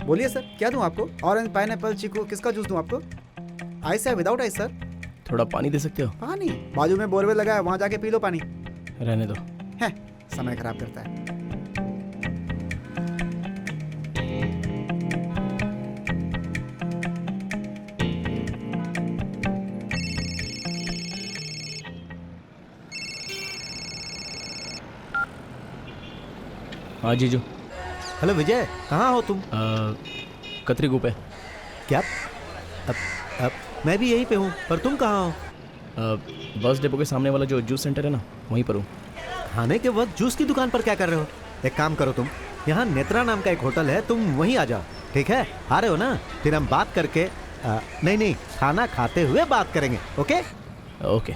बोलिए सर, क्या दूं आपको? ऑरेंज, पाइनएप्पल, चीकू, किसका जूस दूं आपको? आइस है, विदाउट आइस सर? थोड़ा पानी दे सकते हो? पानी? बाजू में बोरवेल लगा है, वहाँ जाके पी लो पानी। रहने दो। है समय खराब करता है। हाँ जीजू। हेलो विजय, कहाँ हो तुम? कतरी गुप है। क्या? अब मैं भी यहीं पे हूँ, पर तुम कहाँ हो? बस डिपो के सामने वाला जो जूस सेंटर है ना, वहीं पर हूँ। खाने के वक्त जूस की दुकान पर क्या कर रहे हो? एक काम करो, तुम यहाँ नेत्रा नाम का एक होटल है, तुम वहीं आ जाओ, ठीक है? आ रहे हो ना? फिर हम बात करके नहीं, खाना खाते हुए बात करेंगे। Okay okay.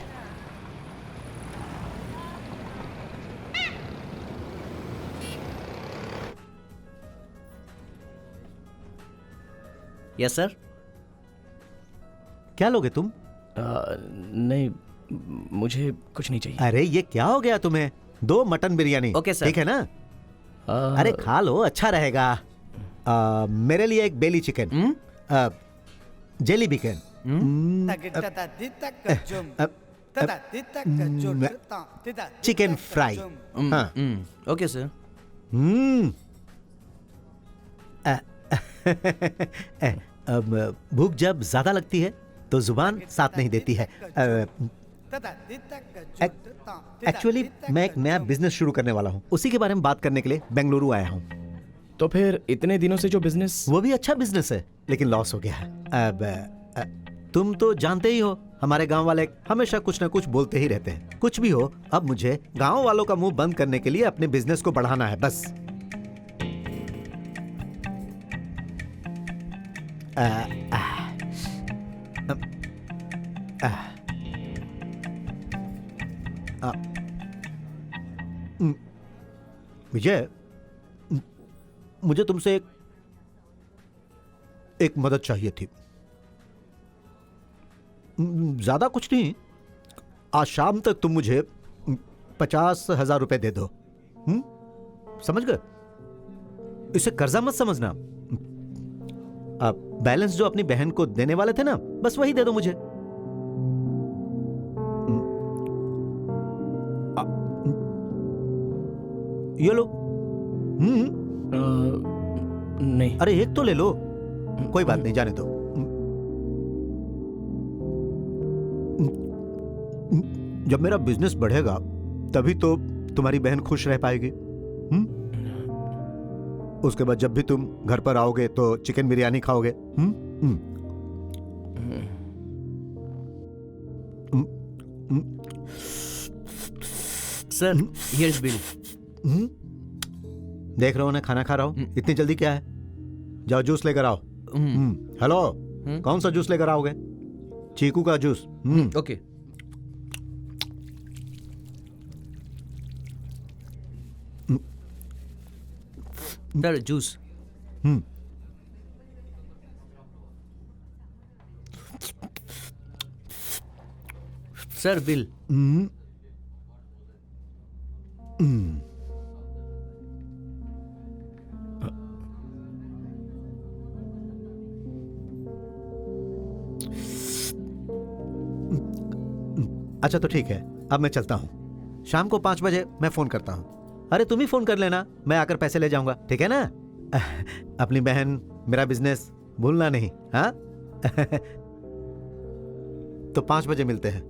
Yes sir. क्या लोगे तुम? नहीं, मुझे कुछ नहीं चाहिए। अरे ये क्या हो गया तुम्हें? 2 मटन बिरयानी। Okay sir. ठीक है ना? अरे खा लो, अच्छा रहेगा। मेरे लिए एक बेली चिकन, जेली बिकन, चिकन फ्राई। हाँ। Okay sir. अब भूख जब ज्यादा लगती है तो जुबान साथ नहीं देती है। एक्चुअली मैं एक नया बिजनेस शुरू करने वाला हूँ, उसी के बारे में बात करने के लिए बेंगलुरु आया हूँ। तो फिर इतने दिनों से जो बिजनेस? वो भी अच्छा बिजनेस है, लेकिन लॉस हो गया है। अब तुम तो जानते ही हो, हमारे गांव वाले हमेशा कुछ ना कुछ बोलते ही रहते हैं। कुछ भी हो, अब मुझे गांव वालों का मुंह बंद करने के लिए अपने बिजनेस को बढ़ाना है, बस। विजय, मुझे तुमसे एक मदद चाहिए थी। ज्यादा कुछ नहीं, आज शाम तक तुम मुझे 50,000 रुपए दे दो। समझ गए? इसे कर्जा मत समझना। बैलेंस जो अपनी बहन को देने वाले थे ना, बस वही दे दो मुझे। ये लो। नहीं। अरे एक तो ले लो, कोई बात नहीं, जाने दो। जब मेरा बिजनेस बढ़ेगा तभी तो तुम्हारी बहन खुश रह पाएगी। उसके बाद जब भी तुम घर पर आओगे तो चिकन बिरयानी खाओगे। Sir, here's bill. देख रहा हूं ना, खाना खा रहा हूं। इतनी जल्दी क्या है? जाओ जूस लेकर आओ। हेलो, कौन सा जूस लेकर आओगे? चीकू का juice. Okay sir, juice. Sir, bill. अच्छा तो ठीक है, अब मैं चलता हूं। शाम को 5 बजे मैं फोन करता हूं। अरे तुम ही फोन कर लेना, मैं आकर पैसे ले जाऊंगा, ठीक है ना? अपनी बहन, मेरा बिजनेस भूलना नहीं, हाँ? तो 5 बजे मिलते हैं।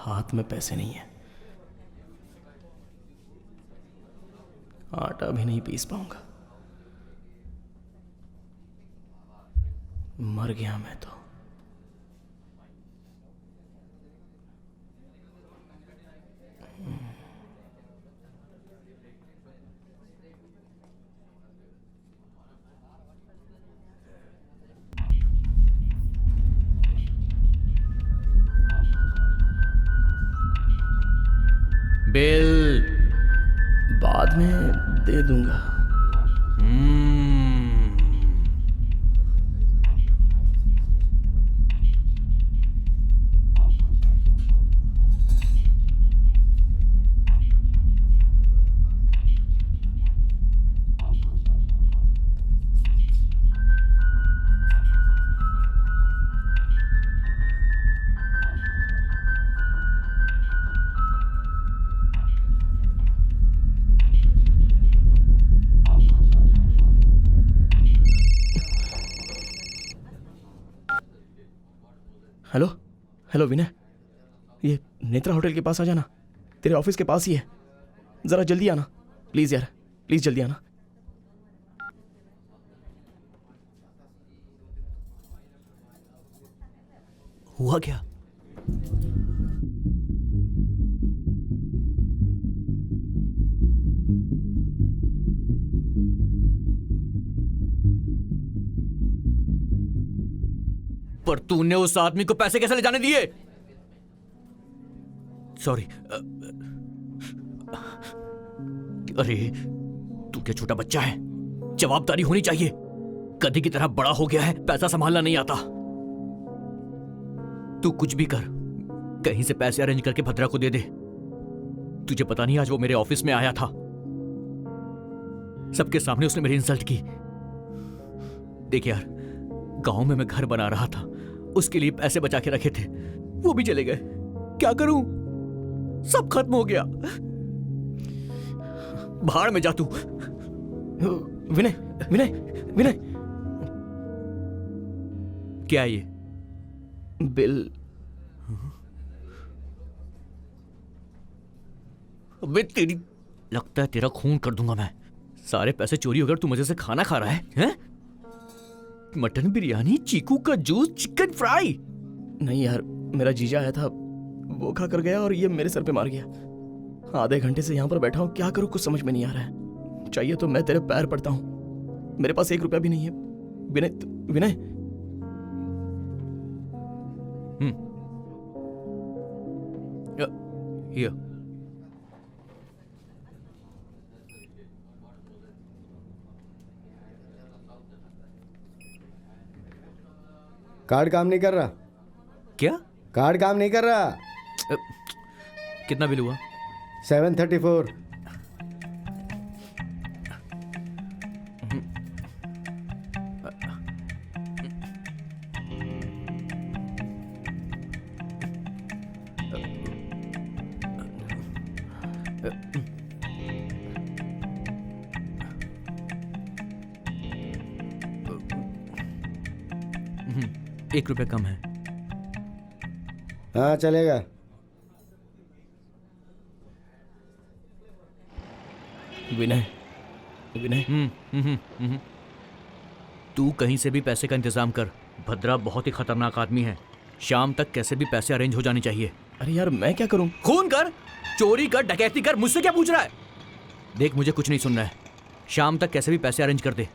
हाथ में पैसे नहीं है, आटा भी नहीं पीस पाऊंगा। मर गया मैं तो। बिल बाद में दे दूंगा। हेलो हेलो विनय, ये नेत्रा होटल के पास आ जाना, तेरे ऑफिस के पास ही है, ज़रा जल्दी आना प्लीज़ यार, प्लीज़ जल्दी आना। हुआ क्या? पर तूने उस आदमी को पैसे कैसे ले जाने दिए? सॉरी। अरे तू क्या छोटा बच्चा है? जवाबदारी होनी चाहिए। गधे की तरह बड़ा हो गया है, पैसा संभालना नहीं आता। तू कुछ भी कर, कहीं से पैसे अरेंज करके भद्रा को दे दे। तुझे पता नहीं, आज वो मेरे ऑफिस में आया था, सबके सामने उसने मेरी इंसल्ट की। देख यार, गांव में मैं घर बना रहा था, उसके लिए पैसे बचा के रखे थे, वो भी चले गए। क्या करूं? सब खत्म हो गया। भाड़ में जा तू। विनय विनय विनय, क्या है ये? बिल। अबे तेरी, लगता है तेरा खून कर दूंगा मैं। सारे पैसे चोरी होकर तू मजे से खाना खा रहा है, हैं? मटन बिरयानी, चीकू का जूस, चिकन फ्राई। नहीं यार, मेरा जीजा आया था, वो खा कर गया और ये मेरे सर पे मार गया। आधे घंटे से यहाँ पर बैठा हूँ, क्या करूँ कुछ समझ में नहीं आ रहा है। चाहिए तो मैं तेरे पैर पड़ता हूँ, मेरे पास 1 रुपया भी नहीं है। विनय विनय, Here. कार्ड काम नहीं कर रहा। क्या? कार्ड काम नहीं कर रहा। कितना बिल हुआ? 734। ₹1 कम है। हाँ चलेगा। विनय विनय, तू कहीं से भी पैसे का इंतजाम कर। भद्रा बहुत ही खतरनाक आदमी है, शाम तक कैसे भी पैसे अरेंज हो जाने चाहिए। अरे यार मैं क्या करूं? खून कर, चोरी कर, डकैती कर, मुझसे क्या पूछ रहा है? देख, मुझे कुछ नहीं सुनना है, शाम तक कैसे भी पैसे अरेंज कर दे।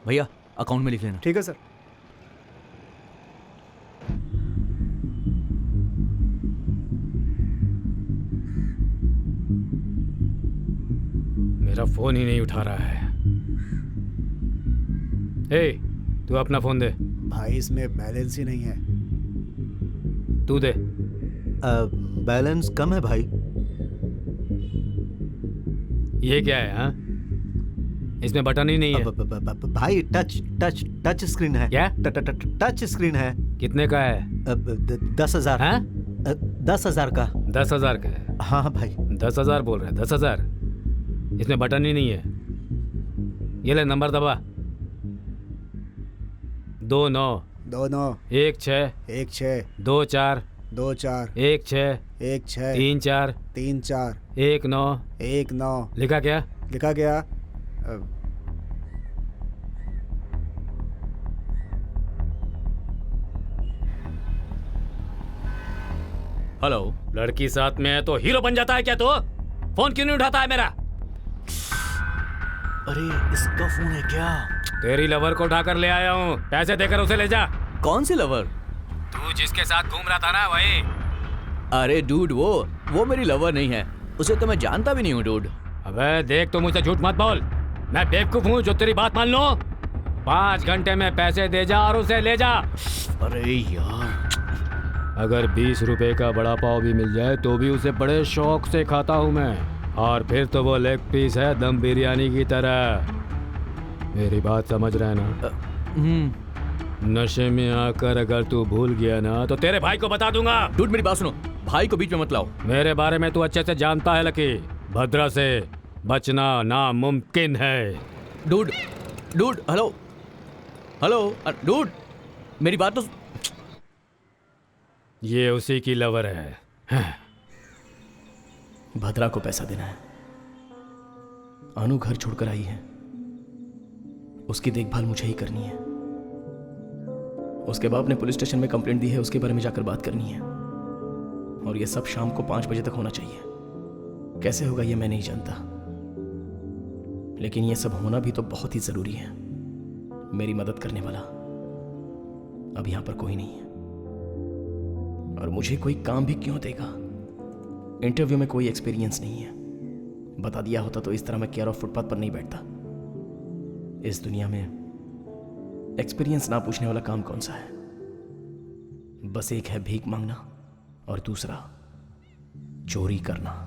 भैया अकाउंट में लिख लेना। ठीक है सर। मेरा फोन ही नहीं उठा रहा है। ए, तू अपना फोन दे। भाई इसमें बैलेंस ही नहीं है। तू दे। बैलेंस कम है भाई। ये क्या है? हाँ, इसमें बटन ही नहीं है। भाई टच टच टच स्क्रीन है। क्या? टच स्क्रीन है। कितने का है? 10,000। हाँ? 10,000 का। 10,000 का है? हाँ भाई। 10,000 बोल रहे हैं? 10,000? इसमें बटन ही नहीं है। ये ले, नंबर दबा। 29 29 16 16 24 24 16 16 34 34 19 19। लिखा क्या? लिखा गया। हेलो। लड़की साथ में है तो हीरो बन जाता है क्या? तो फोन क्यों नहीं उठाता है मेरा? अरे इसका फोन है क्या? तेरी लवर को उठाकर ले आया हूँ, पैसे देकर उसे ले जा। कौन सी लवर? तू जिसके साथ घूम रहा था ना, वही। अरे डूड, वो मेरी लवर नहीं है, उसे तो मैं जानता भी नहीं हूँ डूड। अबे देख, तू मुझसे झूठ मत बोल। मैं बेवकूफ हूँ जो तेरी बात मान लो? 5 घंटे में पैसे दे जा और उसे ले जा। अरे यार, अगर 20 रुपए का बड़ा पाव भी मिल जाए तो भी उसे बड़े शौक से खाता हूँ मैं। और फिर तो वो लेग पीस है दम बिरयानी की तरह। मेरी बात समझ रहा है ना? नशे में आकर अगर तू भूल गया ना तो तेरे भाई को बता दूंगा। डूड मेरी बात सुनो, भाई को बीच में मत लाओ। मेरे बारे में तू अच्छे से जानता है लकी। भद्रा से बचना नामुमकिन है। डूड हेलो हेलो, डूड मेरी बात तो ये उसी की लवर है। भद्रा को पैसा देना है। अनु घर छोड़कर आई है, उसकी देखभाल मुझे ही करनी है। उसके बाप ने पुलिस स्टेशन में कंप्लेंट दी है, उसके बारे में जाकर बात करनी है। और यह सब शाम को 5 बजे तक होना चाहिए। कैसे होगा यह मैं नहीं जानता, लेकिन यह सब होना भी तो बहुत ही जरूरी है। मेरी मदद करने वाला अब यहां पर कोई नहीं है, और मुझे कोई काम भी क्यों देगा? इंटरव्यू में कोई एक्सपीरियंस नहीं है। बता दिया होता तो इस तरह मैं केयर ऑफ फुटपाथ पर नहीं बैठता। इस दुनिया में एक्सपीरियंस ना पूछने वाला काम कौन सा है? बस एक है भीख मांगना और दूसरा चोरी करना।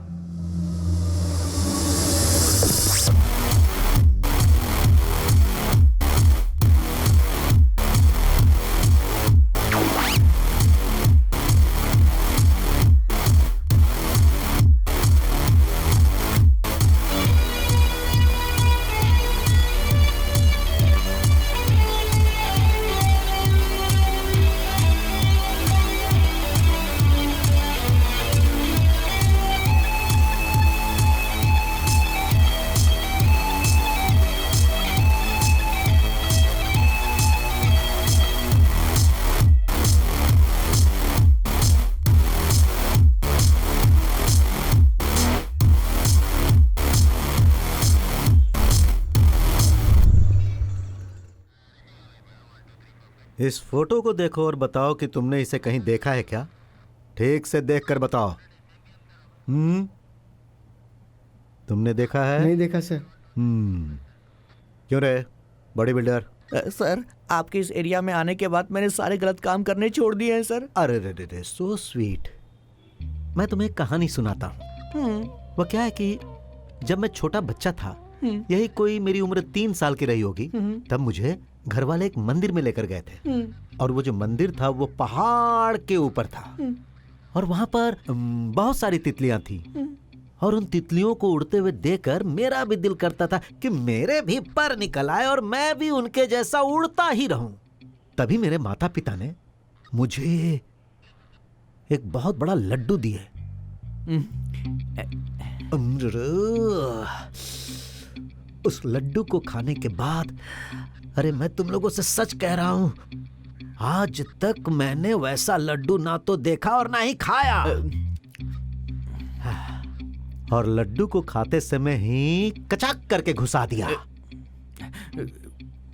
इस फोटो को देखो और बताओ कि तुमने इसे कहीं देखा है क्या? ठीक से देखकर बताओ। तुमने देखा है? नहीं देखा सर। क्यों रे बॉडी बिल्डर? सर, आपके इस एरिया में आने के बाद मैंने सारे गलत काम करने छोड़ दिए हैं सर। अरे रे रे रे, सो स्वीट। मैं तुम्हें एक कहानी सुनाता हूँ। वो क्या है कि जब मैं छोटा बच्चा था, यही कोई मेरी उम्र 3 साल की रही होगी, तब मुझे घर वाले एक मंदिर में लेकर गए थे। और वो जो मंदिर था वो पहाड़ के ऊपर था, और वहां पर बहुत सारी तितलियां थी। और उन तितलियों को उड़ते हुए देखकर मेरा भी दिल करता था कि मेरे भी पर निकल आए और मैं भी उनके जैसा उड़ता ही रहूं। तभी मेरे माता पिता ने मुझे एक बहुत बड़ा लड्डू दिए। उस लड्डू को खाने के बाद, अरे मैं तुम लोगों से सच कह रहा हूं, आज तक मैंने वैसा लड्डू ना तो देखा और ना ही खाया। और लड्डू को खाते समय ही कचाक करके घुसा दिया।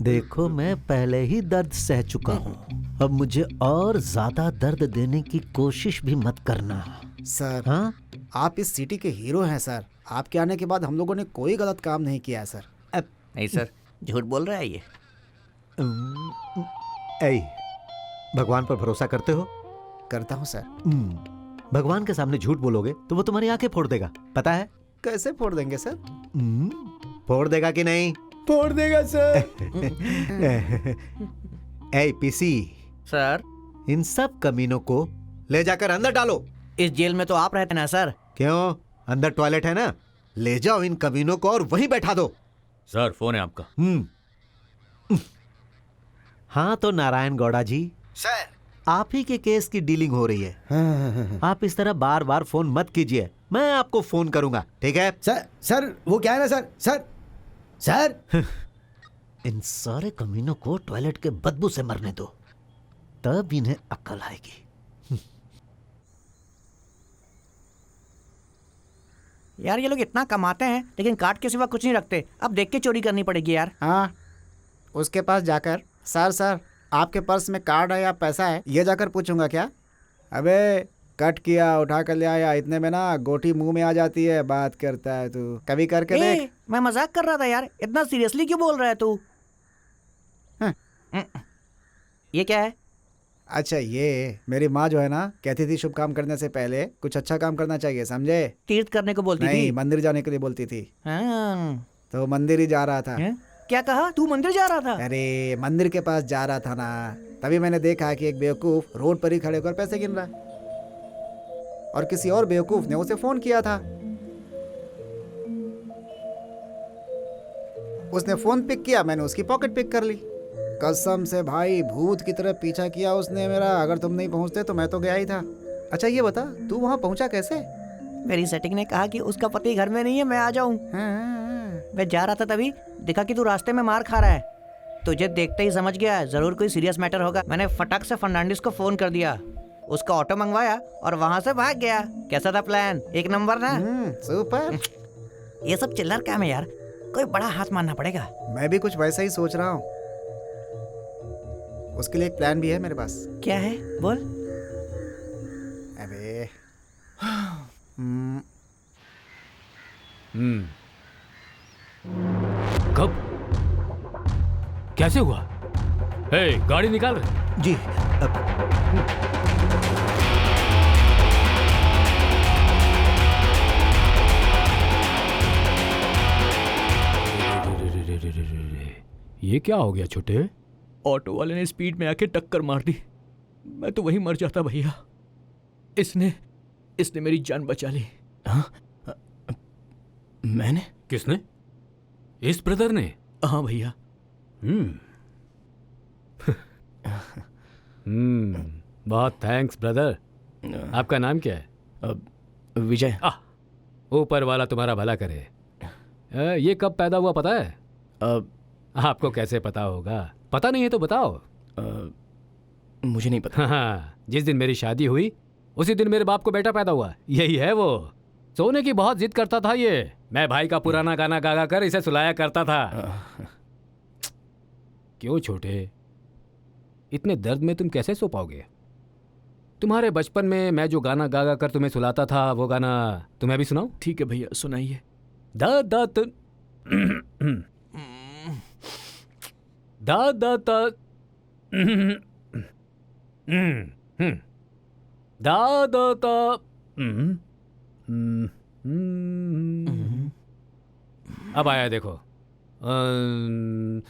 देखो मैं पहले ही दर्द सह चुका हूं, अब मुझे और ज्यादा दर्द देने की कोशिश भी मत करना। सर, हाँ? आप इस सिटी के हीरो हैं सर। आपके आने के बाद हम लोगों ने कोई गलत काम नहीं किया है सर। नहीं सर, झूठ बोल रहा है ये। ऐ, भगवान पर भरोसा करते हो? करता हूँ सर। भगवान के सामने झूठ बोलोगे तो वो तुम्हारी आंखें फोड़ देगा, पता है? कैसे फोड़ देंगे सर? फोड़ देगा कि नहीं? फोड़ देगा सर। ऐ पीसी सर, इन सब कमीनों को ले जाकर अंदर डालो। इस जेल में तो आप रहते ना सर। क्यों? अंदर टॉयलेट है ना, ले जाओ इन कमीनों को और वहीं बैठा दो। सर, फोन है आपका। हाँ तो नारायण गौड़ा जी, सर, आप ही के केस की डीलिंग हो रही है। आप इस तरह बार बार फोन मत कीजिए, मैं आपको फोन करूंगा, ठीक है? सर वो क्या है ना सर। इन सारे कमीनों को टॉयलेट के बदबू से मरने दो, तब इन्हें अक्ल आएगी। यार ये लोग इतना कमाते हैं लेकिन कार्ड के सिवा कुछ नहीं रखते। अब देख के चोरी करनी पड़ेगी यार। हाँ, उसके पास जाकर सर आपके पर्स में कार्ड है या पैसा है, ये जाकर पूछूंगा क्या? अबे कट किया, उठा कर ले आया, इतने में ना गोटी मुंह में आ जाती है। बात करता है तू, कभी करके देख। मैं मजाक कर रहा था यार, इतना सीरियसली क्यों बोल रहा है तू? ये क्या है? अच्छा, ये मेरी माँ जो है ना, कहती थी शुभ काम करने से पहले कुछ अच्छा काम करना चाहिए, समझे? तीर्थ करने को बोलती नहीं, थी। मंदिर जाने के लिए बोलती थी। हाँ। तो मंदिर ही जा रहा था। क्या कहा? तू मंदिर जा रहा था? अरे मंदिर के पास जा रहा था ना, तभी मैंने देखा कि एक बेवकूफ रोड पर ही खड़े होकर पैसे गिन रहा है, और किसी और बेवकूफ ने उसे फोन किया था। उसने फोन पिक किया, मैंने उसकी पॉकेट पिक कर ली। कसम से भाई, भूत की तरह पीछा किया उसने मेरा। अगर तुम नहीं पहुंचते तो मैं तो गया ही था। अच्छा ये बता, तू वहां पहुंचा कैसे? मेरी सेटिंग ने कहा कि उसका पति घर में नहीं है, मैं आ जाऊं। मैं जा रहा था तभी देखा कि तू रास्ते में मार खा रहा है। तुझे देखते ही समझ गया जरूर कोई सीरियस मैटर होगा। मैंने फटाक से फर्नांडिस को फोन कर दिया, उसका ऑटो मंगवाया और वहां से भाग गया। कैसा था प्लान? एक नंबर ना? सुपर। ये सब चिल्लर काम है यार, कोई बड़ा हाथ मारना पड़ेगा। मैं भी कुछ वैसा ही सोच रहा हूँ। उसके लिए एक प्लान भी है मेरे पास। क्या है? बोल। अबे कब? कैसे हुआ? हे, गाड़ी निकाल रहे। जी ये क्या हो गया छोटे? ऑटो वाले ने स्पीड में आके टक्कर मार दी। मैं तो वहीं मर जाता भैया। इसने मेरी जान बचा ली। मैंने? किसने? इस ब्रदर ने? हाँ भैया। बहुत थैंक्स ब्रदर। आपका नाम क्या है? विजय। ऊपर वाला तुम्हारा भला करे। ये कब पैदा हुआ पता है? आपको कैसे पता होगा? पता नहीं है तो बताओ। मुझे नहीं पता। हाँ, जिस दिन मेरी शादी हुई उसी दिन मेरे बाप को बेटा पैदा हुआ। यही है वो। सोने की बहुत जिद करता था ये। मैं भाई का पुराना गाना गा गा कर इसे सुलाया करता था। क्यों छोटे, इतने दर्द में तुम कैसे सो पाओगे? तुम्हारे बचपन में मैं जो गाना गा गा कर तुम्हें सुलाता था वो गाना तुम्हें भी सुनाऊं? ठीक है भैया, सुनाइए। दा दा दा दा दा दा दा दा दा। अब आया देखो।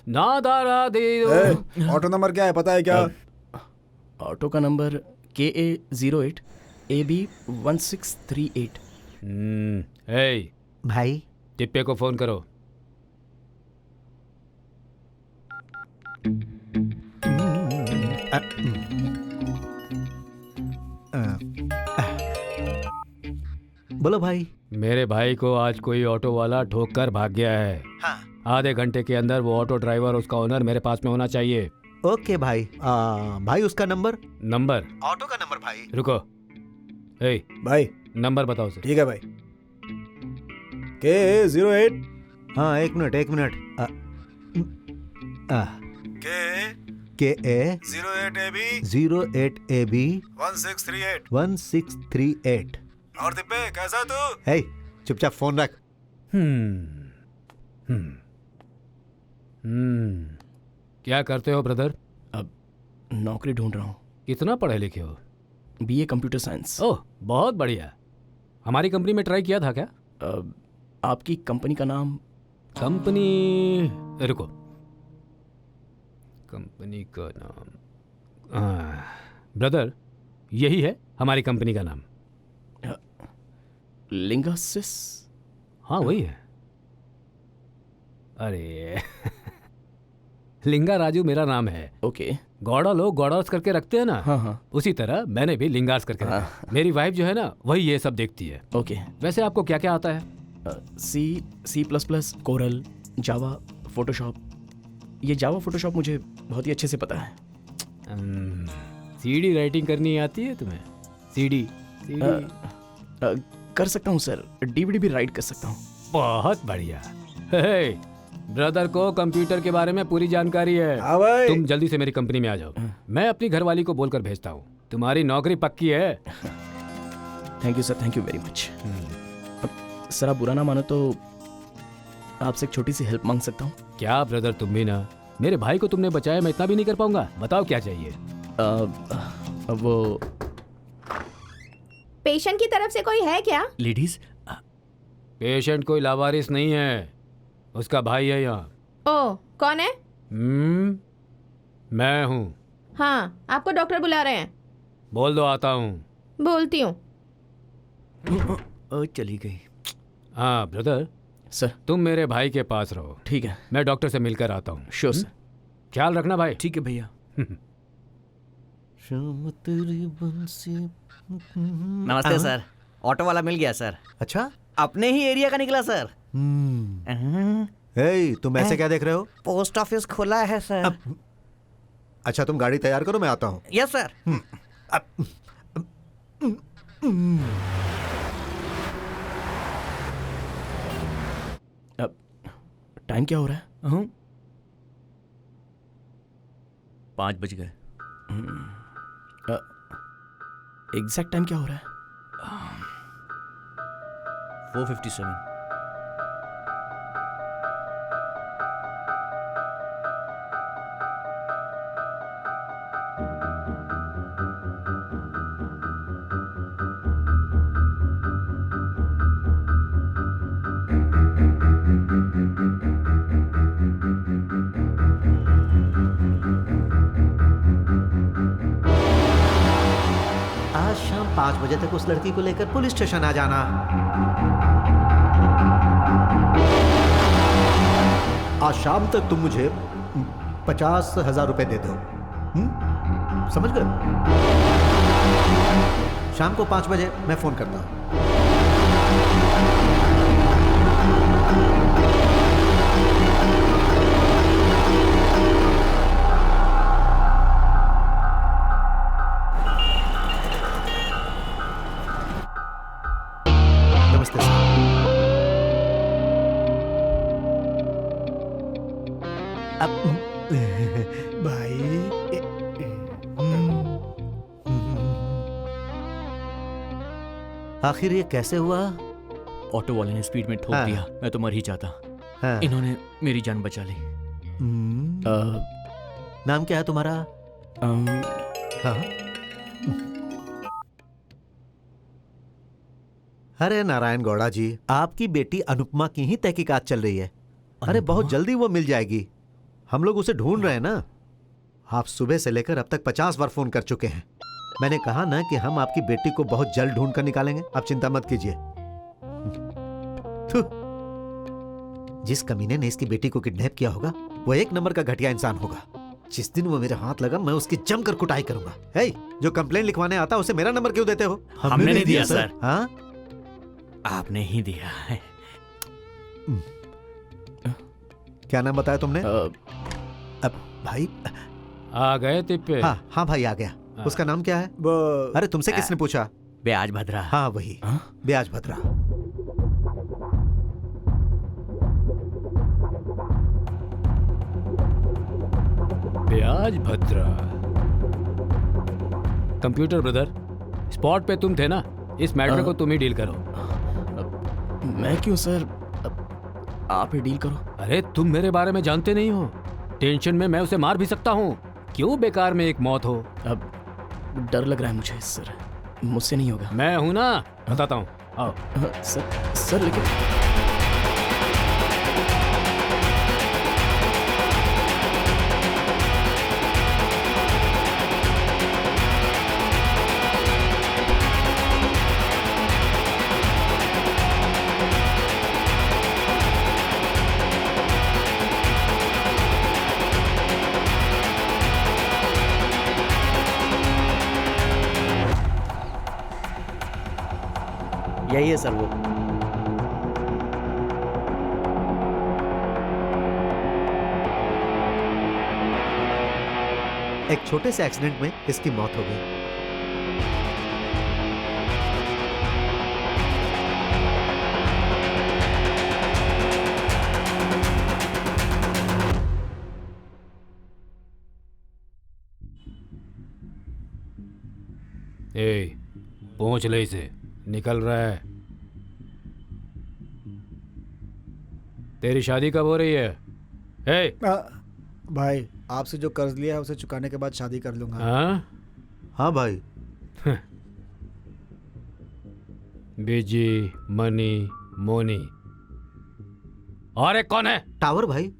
ना दा रा दे। ऑटो नंबर क्या है पता है क्या? ऑटो का नंबर KA08 AB 1638। भाई टिप्पे को फोन करो। बोलो भाई। मेरे भाई को आज कोई ऑटो वाला ठोक कर भाग गया है। हाँ। आधे घंटे के अंदर वो ऑटो ड्राइवर और उसका ओनर मेरे पास में होना चाहिए। ओके भाई। भाई उसका नंबर? नंबर? ऑटो का नंबर भाई। रुको। भाई नंबर बताओ सर। ठीक है भाई। KA08। हाँ एक मिनट KA08AB 1638। और दिब्बे कैसा तू? हे चुपचाप फोन रख। क्या करते हो ब्रदर? अब नौकरी ढूंढ रहा हूँ। कितना पढ़े लिखे हो? BA computer science. ओह बहुत बढ़िया। हमारी कंपनी में ट्राई किया था क्या? आपकी कंपनी का नाम? कंपनी, रुको, कंपनी का नाम ब्रदर यही है हमारी कंपनी का नाम। लिंगासिस। हाँ वही है। अरे लिंगा राजू मेरा नाम है। ओके। गौड़ा लोग गौड़ास करके रखते हैं ना। हाँ। उसी तरह मैंने भी लिंगास करके रखा। मेरी वाइफ जो है ना वही ये सब देखती है। ओके। वैसे आपको क्या क्या आता है? C++, कोरल, जावा, फोटोशॉप। ये जावा फोटोशॉप मुझे बहुत ही अच्छे से पता है। CD राइटिंग करनी आती है तुम्हें? CD कर सकता हूँ सर। DVD भी राइट कर सकता हूँ। बहुत बढ़िया। ब्रदर को कंप्यूटर के बारे में पूरी जानकारी है। हाँ भाई। तुम जल्दी से मेरी कंपनी में आ जाओ। मैं अपनी घरवाली को बोलकर भेजता हूँ। तुम्हारी नौकरी पक्की है। Thank you sir, thank you very much. Sir आप बुरा ना मानो तो आपसे एक छोटी सी हेल्प मांग सकता हूँ? क्या ब्रदर, तुम भी ना। मेरे भाई को तुमने बचाया, मैं इतना भी नहीं कर पाऊंगा। बताओ क्या चाहिए? वो पेशेंट की तरफ से कोई है क्या? लेडीज? पेशेंट कोई लावारिस नहीं है, उसका भाई है यहाँ। ओ कौन है? मैं हूँ। हाँ आपको डॉक्टर बुला रहे हैं। बोल दो आता हूँ। बोलती हूँ। चली गई। हाँ ब्रदर, सर तुम मेरे भाई के पास रहो। ठीक है। मैं डॉक्टर से मिलकर आता हूँ। Sure sir. ख्याल रखना भाई। ठीक है भैया। नमस्ते सर, ऑटो वाला मिल गया सर। अच्छा, अपने ही एरिया का निकला सर। हे, तुम ऐसे क्या देख रहे हो? पोस्ट ऑफिस खुला है सर। अच्छा, तुम गाड़ी तैयार करो, मैं आता हूँ। Yes sir. अब टाइम क्या हो रहा है? 5 बज गए। एग्जैक्ट टाइम क्या हो रहा है? 4:57। आज शाम 5 बजे तक उस लड़की को लेकर पुलिस स्टेशन आ जाना। आज शाम तक तुम मुझे 50,000 रुपए दे दो। समझ गए? शाम को 5 बजे मैं फोन करता हूं। नमस्ते सर। आखिर ये कैसे हुआ? ऑटो वाले ने स्पीड में ठोक हाँ। दिया, मैं तो मर ही जाता। हाँ। इन्होंने मेरी जान बचा ली। नाम क्या है तुम्हारा? हाँ। अरे नारायण गौड़ा जी, आपकी बेटी अनुपमा की ही तहकीकात चल रही है। अरे बहुत जल्दी वो मिल जाएगी। हम लोग उसे ढूंढ रहे हैं ना। आप सुबह से लेकर अब तक 50 बार फोन कर चुके हैं। मैंने कहा ना कि हम आपकी बेटी को बहुत जल्द ढूंढ कर निकालेंगे। आप चिंता मत कीजिए। थू। जिस कमीने ने इसकी बेटी को किडनैप किया होगा वो 1 नंबर का घटिया इंसान होगा। जिस दिन वो मेरे हाथ लगा मैं उसकी जमकर कुटाई करूंगा। हे, जो कंप्लेंट लिखवाने आता उसे मेरा नंबर क्यों देते हो? हमने नहीं दिया सर। हाँ, आपने ही दिया है। क्या नाम बताया तुमने? अब भाई आ गए तिप्पे? हाँ हाँ भाई आ गया। उसका नाम क्या है? अरे तुमसे किसने पूछा? ब्याज भद्रा। हाँ वही, ब्याज भद्रा। ब्याज भद्रा। कंप्यूटर ब्रदर, स्पॉट पे तुम थे ना, इस मैटर को तुम ही डील करो। मैं क्यों सर? आप ही डील करो। अरे तुम मेरे बारे में जानते नहीं हो। टेंशन में मैं उसे मार भी सकता हूँ। क्यों बेकार में एक मौत हो? अब डर लग रहा है मुझे सर, मुझसे नहीं होगा। मैं हूं ना, बताता हूँ। आओ। सर लेकिन यही है सर वो। एक छोटे से एक्सीडेंट में इसकी मौत हो गई। ए, पहुंच ले इसे, निकल रहा है। तेरी शादी कब हो रही है? ए, भाई आपसे जो कर्ज लिया है उसे चुकाने के बाद शादी कर लूंगा। हाँ? हाँ भाई। बिजी, मनी, मोनी। और एक कौन है? टावर भाई।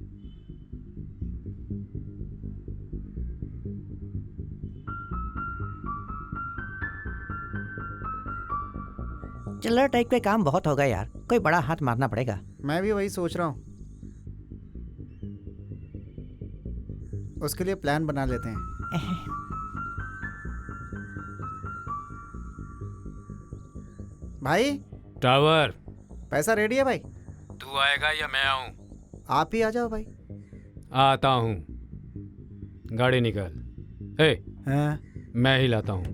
चिल्लर टाइप के काम बहुत हो गए यार, कोई बड़ा हाथ मारना पड़ेगा। मैं भी वही सोच रहा हूँ। उसके लिए प्लान बना लेते हैं। भाई टावर, पैसा रेडी है भाई? तू आएगा या मैं आऊं? आप ही आ जाओ भाई। आता हूं। गाड़ी निकाल। ए, हाँ मैं ही लाता हूं।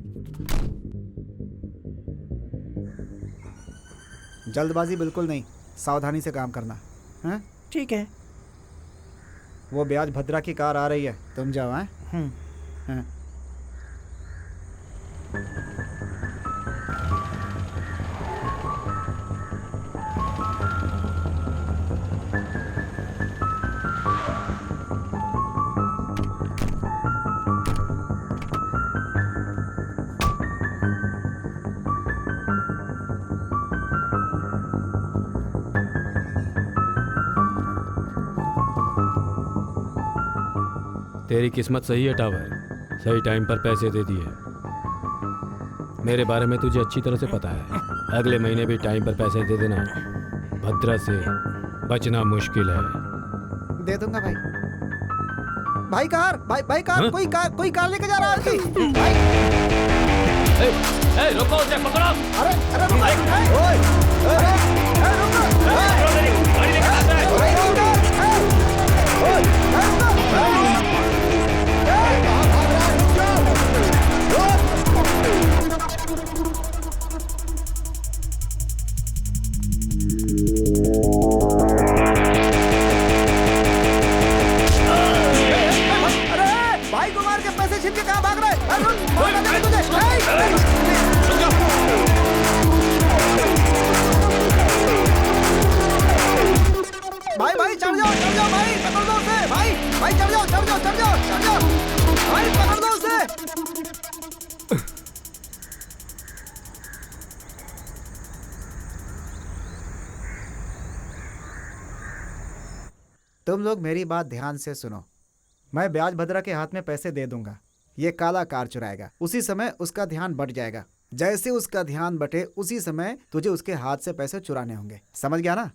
जल्दबाजी बिल्कुल नहीं, सावधानी से काम करना। हाँ ठीक है। वो ब्याज भद्रा की कार आ रही है, तुम जाओ। हाँ हाँ। तेरी किस्मत सही है टावर, सही टाइम पर पैसे दे दिए। मेरे बारे में तुझे अच्छी तरह से पता है। अगले महीने भी टाइम पर पैसे दे देना। भद्रा से बचना मुश्किल है। दे दूंगा भाई। भाई कार, भाई कार, हाँ? कोई कार लेके जा रहा है भाई। रुको, उसे पकड़ो। अरे रुको, ओए, अरे रुको, गाड़ी लेकर आता है। भाई को मार के पैसे छीन के कहाँ भाग रहे? अरे रुक, मार देंगे तुझे। भाई चढ़ जाओ भाई, पकड़ दो उसे। भाई चढ़ जाओ। भाई पकड़ दो उसे। तुम लोग मेरी बात ध्यान से सुनो। मैं ब्याज भद्रा के हाथ में पैसे दे दूंगा। ये काला कार चुराएगा, उसी समय उसका ध्यान बट जाएगा। जैसे उसका ध्यान बटे उसी समय तुझे उसके हाथ से पैसे चुराने होंगे। समझ गया ना?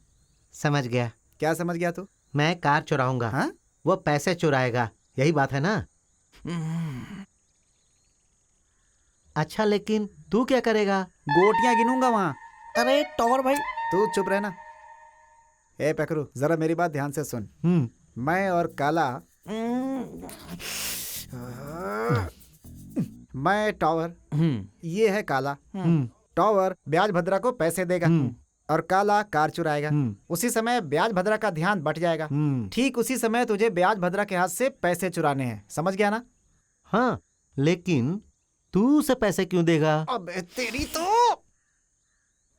समझ गया। क्या समझ गया तू? मैं कार चुराऊंगा, हाँ? वो पैसे चुराएगा, यही बात है ना? अच्छा, लेकिन तू क्या करेगा? गोटियां गिनूंगा वहां। अरे टॉवर भाई, तू चुप रहना। ए पकड़ू, जरा मेरी बात ध्यान से सुन। मैं और काला, मैं टावर, ये है काला। टावर ब्याज भद्रा को पैसे देगा और काला कार चुराएगा। उसी समय ब्याज भद्रा का ध्यान बट जाएगा। ठीक उसी समय तुझे ब्याज भद्रा के हाथ से पैसे चुराने हैं। समझ गया ना? हाँ, लेकिन तू उसे पैसे क्यों देगा? अबे तेरी तो।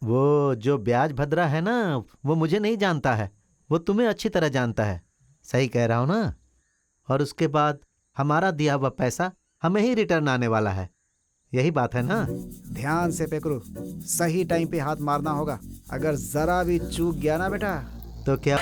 वो जो ब्याज भद्रा है ना, वो मुझे नहीं जानता है, वो तुम्हें अच्छी तरह जानता है। सही कह रहा हूं ना? और उसके बाद हमारा दिया हुआ पैसा हमें ही रिटर्न आने वाला है, यही बात है ना? ध्यान से पेकरू, सही टाइम पे हाथ मारना होगा। अगर जरा भी चूक गया ना बेटा, तो क्या?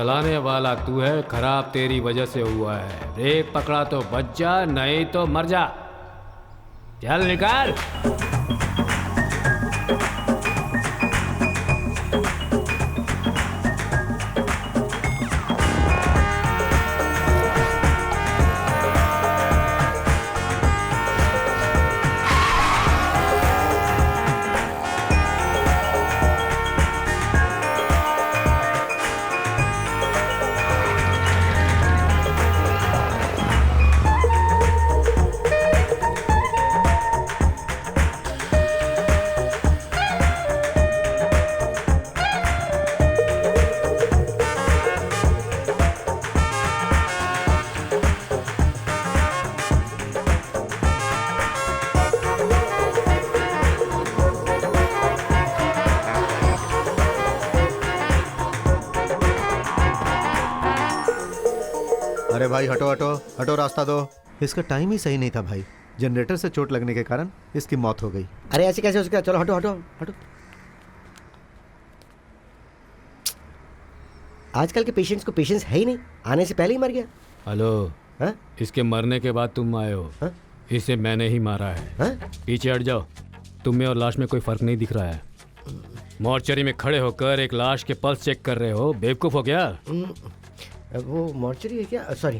चलाने वाला तू है, खराब तेरी वजह से हुआ है। ब्रेक पकड़ा तो बच जा, नहीं तो मर जा। चल निकाल। अरे भाई हटो हटो हटो, रास्ता दो। इसका टाइम ही सही नहीं था भाई। जनरेटर से चोट लगने के कारण इसकी मौत हो गई। अरे ऐसे कैसे हो सकता है? चलो हटो हटो हटो। आजकल के पेशेंट्स को पेशेंस है ही नहीं, आने से पहले ही मर गया। हेलो, हाँ? इसके मरने के बाद तुम आए हो। हाँ? इसे मैंने ही मारा है। हाँ? पीछे हट जाओ। तुम में और लाश में कोई फर्क नहीं दिख रहा है। मॉर्चरी में खड़े होकर एक लाश के पल्स चेक कर रहे हो, बेवकूफ हो क्या? वो मॉर्चरी है क्या? सॉरी,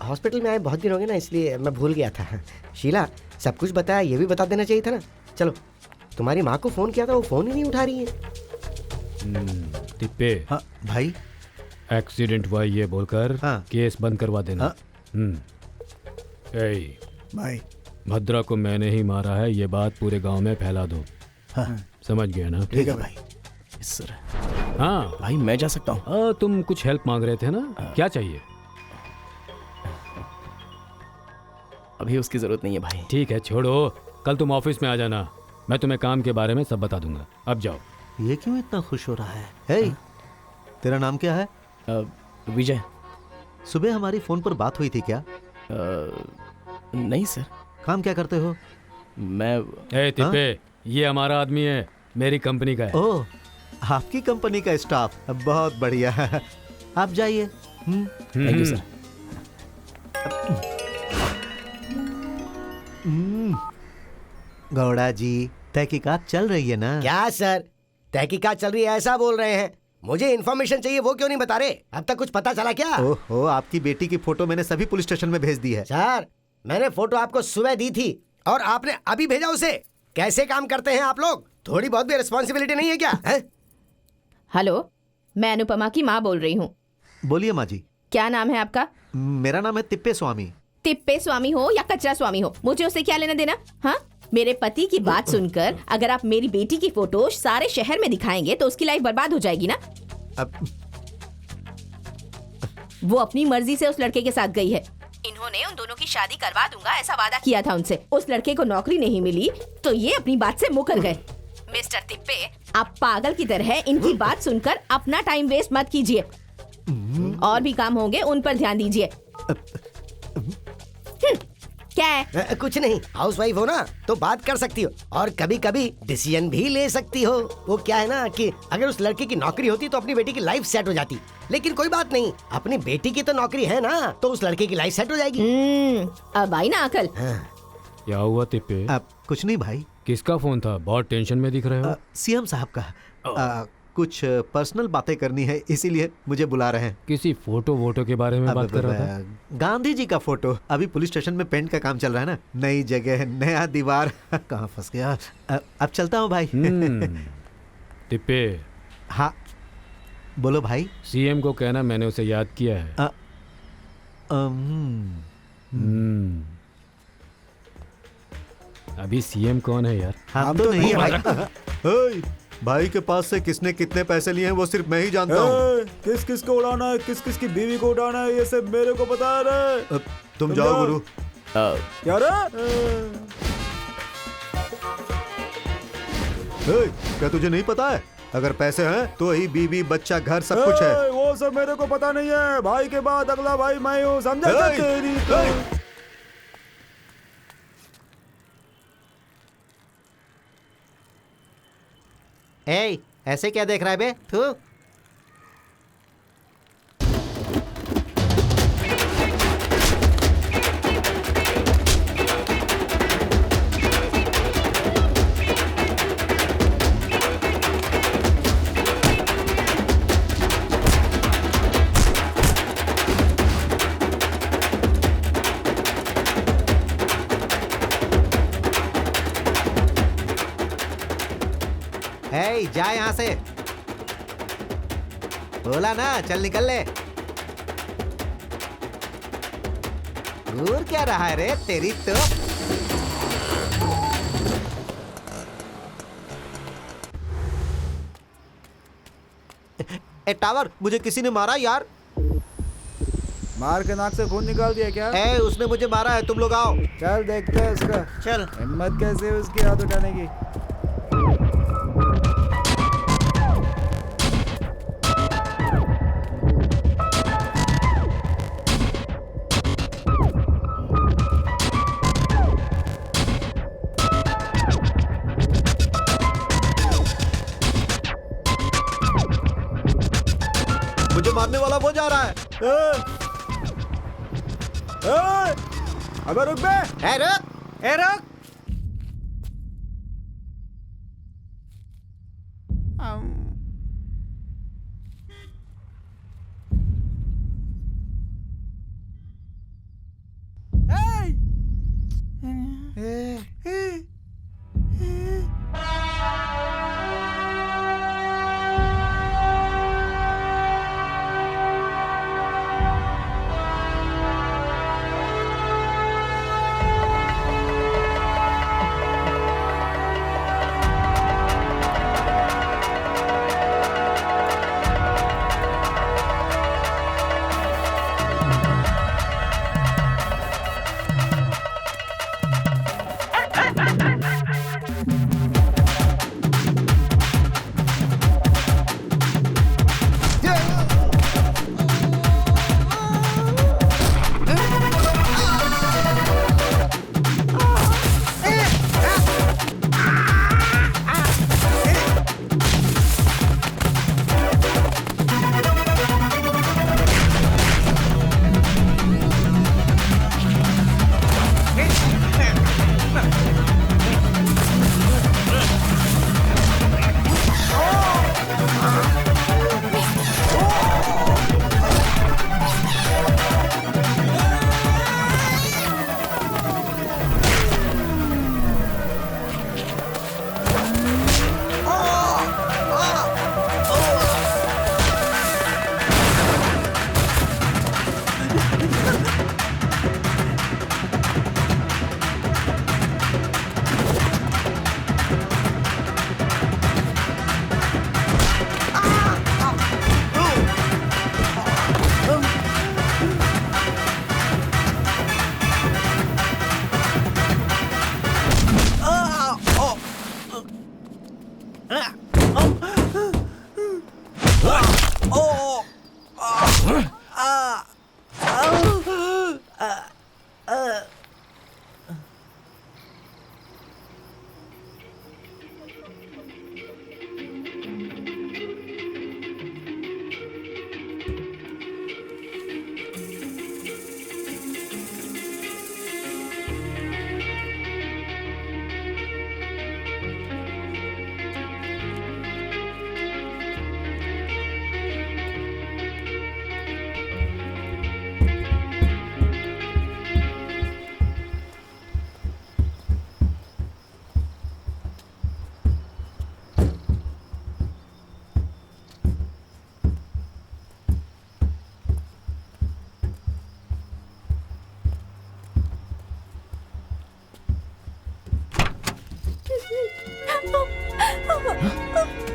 हॉस्पिटल में आए बहुत दिन हो गए ना, इसलिए मैं भूल गया था। शीला, सब कुछ बताया, ये भी बता देना चाहिए था ना। चलो, तुम्हारी माँ को फ़ोन किया था, वो फ़ोन ही नहीं उठा रही है। तिप्पे, हाँ भाई। एक्सीडेंट हुआ ये बोलकर हाँ। केस बंद करवा देना। हाँ। ए, भाई भद्रा को मैंने ही मारा है, ये बात पूरे गांव में फैला दो। हाँ। समझ गया ना? ठीक है भाई। सर हाँ भाई, मैं जा सकता हूँ? तुम कुछ हेल्प मांग रहे थे ना, क्या चाहिए? अभी उसकी जरूरत नहीं है भाई। ठीक है, छोड़ो। कल तुम ऑफिस में आ जाना, मैं तुम्हें काम के बारे में सब बता दूंगा। अब जाओ। ये क्यों इतना खुश हो रहा है? हे, तेरा नाम क्या है? विजय। सुबह हमारी फोन पर बात हुई थी क्या? नहीं सर। काम क्या करते हो? मैं ए तिप्पे, ये हमारा आदमी है, मेरी कंपनी का है। ओह, आपकी कंपनी का स्टाफ, बहुत बढ़िया। आप जाइए। Thank you sir. Gowda ji, तहकीकात चल रही है ना? क्या सर, तहकीकात चल रही है ऐसा बोल रहे हैं? मुझे इन्फॉर्मेशन चाहिए, वो क्यों नहीं बता रहे? अब तक कुछ पता चला क्या? ओहो, आपकी बेटी की फोटो मैंने सभी पुलिस स्टेशन में भेज दी है। सर, मैंने फोटो आपको सुबह दी थी और आपने अभी भेजा उसे। कैसे काम करते हैं आप लोग? थोड़ी बहुत भी रिस्पॉन्सिबिलिटी नहीं है क्या? है? हेलो, मैं अनुपमा की माँ बोल रही हूँ। बोलिए माँ जी। क्या नाम है आपका? मेरा नाम है तिप्पे स्वामी। तिप्पे स्वामी हो या कचरा स्वामी हो, मुझे उससे क्या लेना देना? हाँ, मेरे पति की बात सुनकर अगर आप मेरी बेटी की फोटो सारे शहर में दिखाएंगे तो उसकी लाइफ बर्बाद हो जाएगी ना। अब वो अपनी मर्जी से उस लड़के के साथ गई है। इन्होंने उन दोनों की शादी करवा दूंगा ऐसा वादा किया था उनसे। उस लड़के को नौकरी नहीं मिली तो ये अपनी बात से मुकर गए। मिस्टर तिप्पे, आप पागल की तरह इनकी बात सुनकर अपना टाइम वेस्ट मत कीजिए। और भी काम होंगे, उन पर ध्यान दीजिए। क्या है? कुछ नहीं, हाउसवाइफ हो ना तो बात कर सकती हो और कभी कभी डिसीजन भी ले सकती हो। वो क्या है ना कि अगर उस लड़के की नौकरी होती तो अपनी बेटी की लाइफ सेट हो जाती, लेकिन कोई बात नहीं, अपनी बेटी की तो नौकरी है ना, तो उस लड़के की लाइफ सेट हो जाएगी। अब आई ना अकल। क्या हुआ तिप्पे? अब कुछ नहीं भाई। किसका फोन था? बहुत टेंशन में दिख रहे हो। सीएम साहब का। कुछ पर्सनल बातें करनी है, इसीलिए मुझे बुला रहे हैं। किसी फोटो वोटो के बारे में बात कर रहा था? गांधी जी का फोटो। अभी पुलिस स्टेशन में पेंट का काम चल रहा है ना, नई जगह नया दीवार। कहाँ फंस गया। अब चलता हूँ भाई। तिप्पे, हाँ बोलो भाई। सीएम को कहना मैंने उसे याद किया है। अभी सीएम कौन है यार? हम तो नहीं है भाई। भाई के पास से किसने कितने पैसे लिए हैं वो सिर्फ मैं ही जानता हूँ। किस किस को उड़ाना है, किस किस की बीवी को उड़ाना है, ये सब मेरे को पता है रे। तुम जाओ गुरु। क्या रे? क्या तुझे नहीं पता है? अगर पैसे हैं तो ही बीवी बच्चा घर सब कुछ है। वो सब मेरे को पता नहीं है। भाई के बाद अगला भाई मैं हूँ, समझा? तेरी तो ऐसे क्या देख रहा है बे? तू हे जा यहाँ से। बोला ना चल निकल ले। घूर क्या रहा है रे तेरी तो। ए टावर, मुझे किसी ने मारा यार। मार के नाक से खून निकाल दिया क्या? ए उसने मुझे मारा है, तुम लोग आओ। चल देखते हैं उसका। चल। हिम्मत कैसे है उसकी हाथ उठाने की। मुझे मारने वाला वो जा रहा है। अबे रुक बे। ए रुक। ए रुक।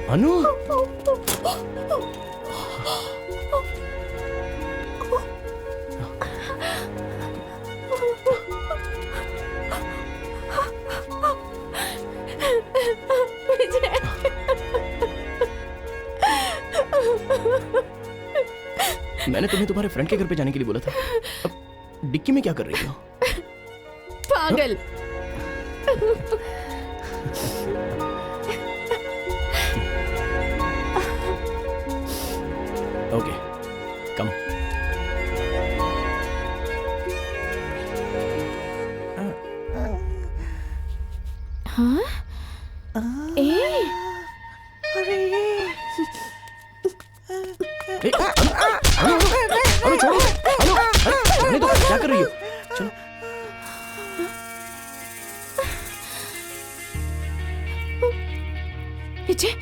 अनु, मैंने तुम्हें तुम्हारे फ्रेंड के घर पे जाने के लिए बोला था। अब डिक्की में क्या कर रही हो? पागल। ओके, कम। हाँ? ए? अनु छोड़ो, अनु, अरे तो क्या कर रही हो? चलो। विजय,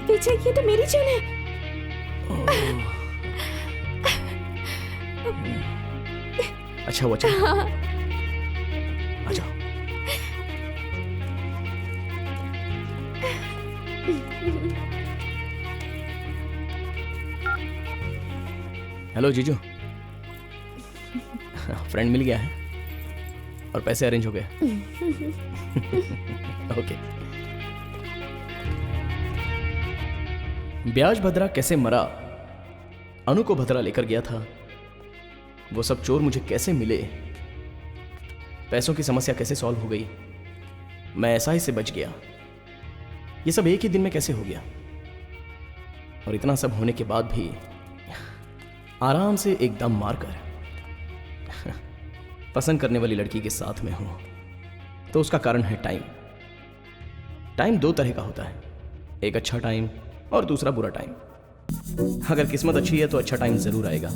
विजय ये तो मेरी चेन है। अच्छा वो अच्छा आ जाओ। हेलो जीजू, फ्रेंड मिल गया है और पैसे अरेंज हो गए। ओके। ब्याज भद्रा कैसे मरा, अनु को भद्रा लेकर गया था, वो सब चोर मुझे कैसे मिले, पैसों की समस्या कैसे सॉल्व हो गई, मैं ऐसा ही से बच गया, ये सब एक ही दिन में कैसे हो गया। और इतना सब होने के बाद भी आराम से एकदम मारकर पसंद करने वाली लड़की के साथ में हूं, तो उसका कारण है टाइम। टाइम दो तरह का होता है, एक अच्छा टाइम और दूसरा बुरा टाइम। अगर किस्मत अच्छी है तो अच्छा टाइम जरूर आएगा,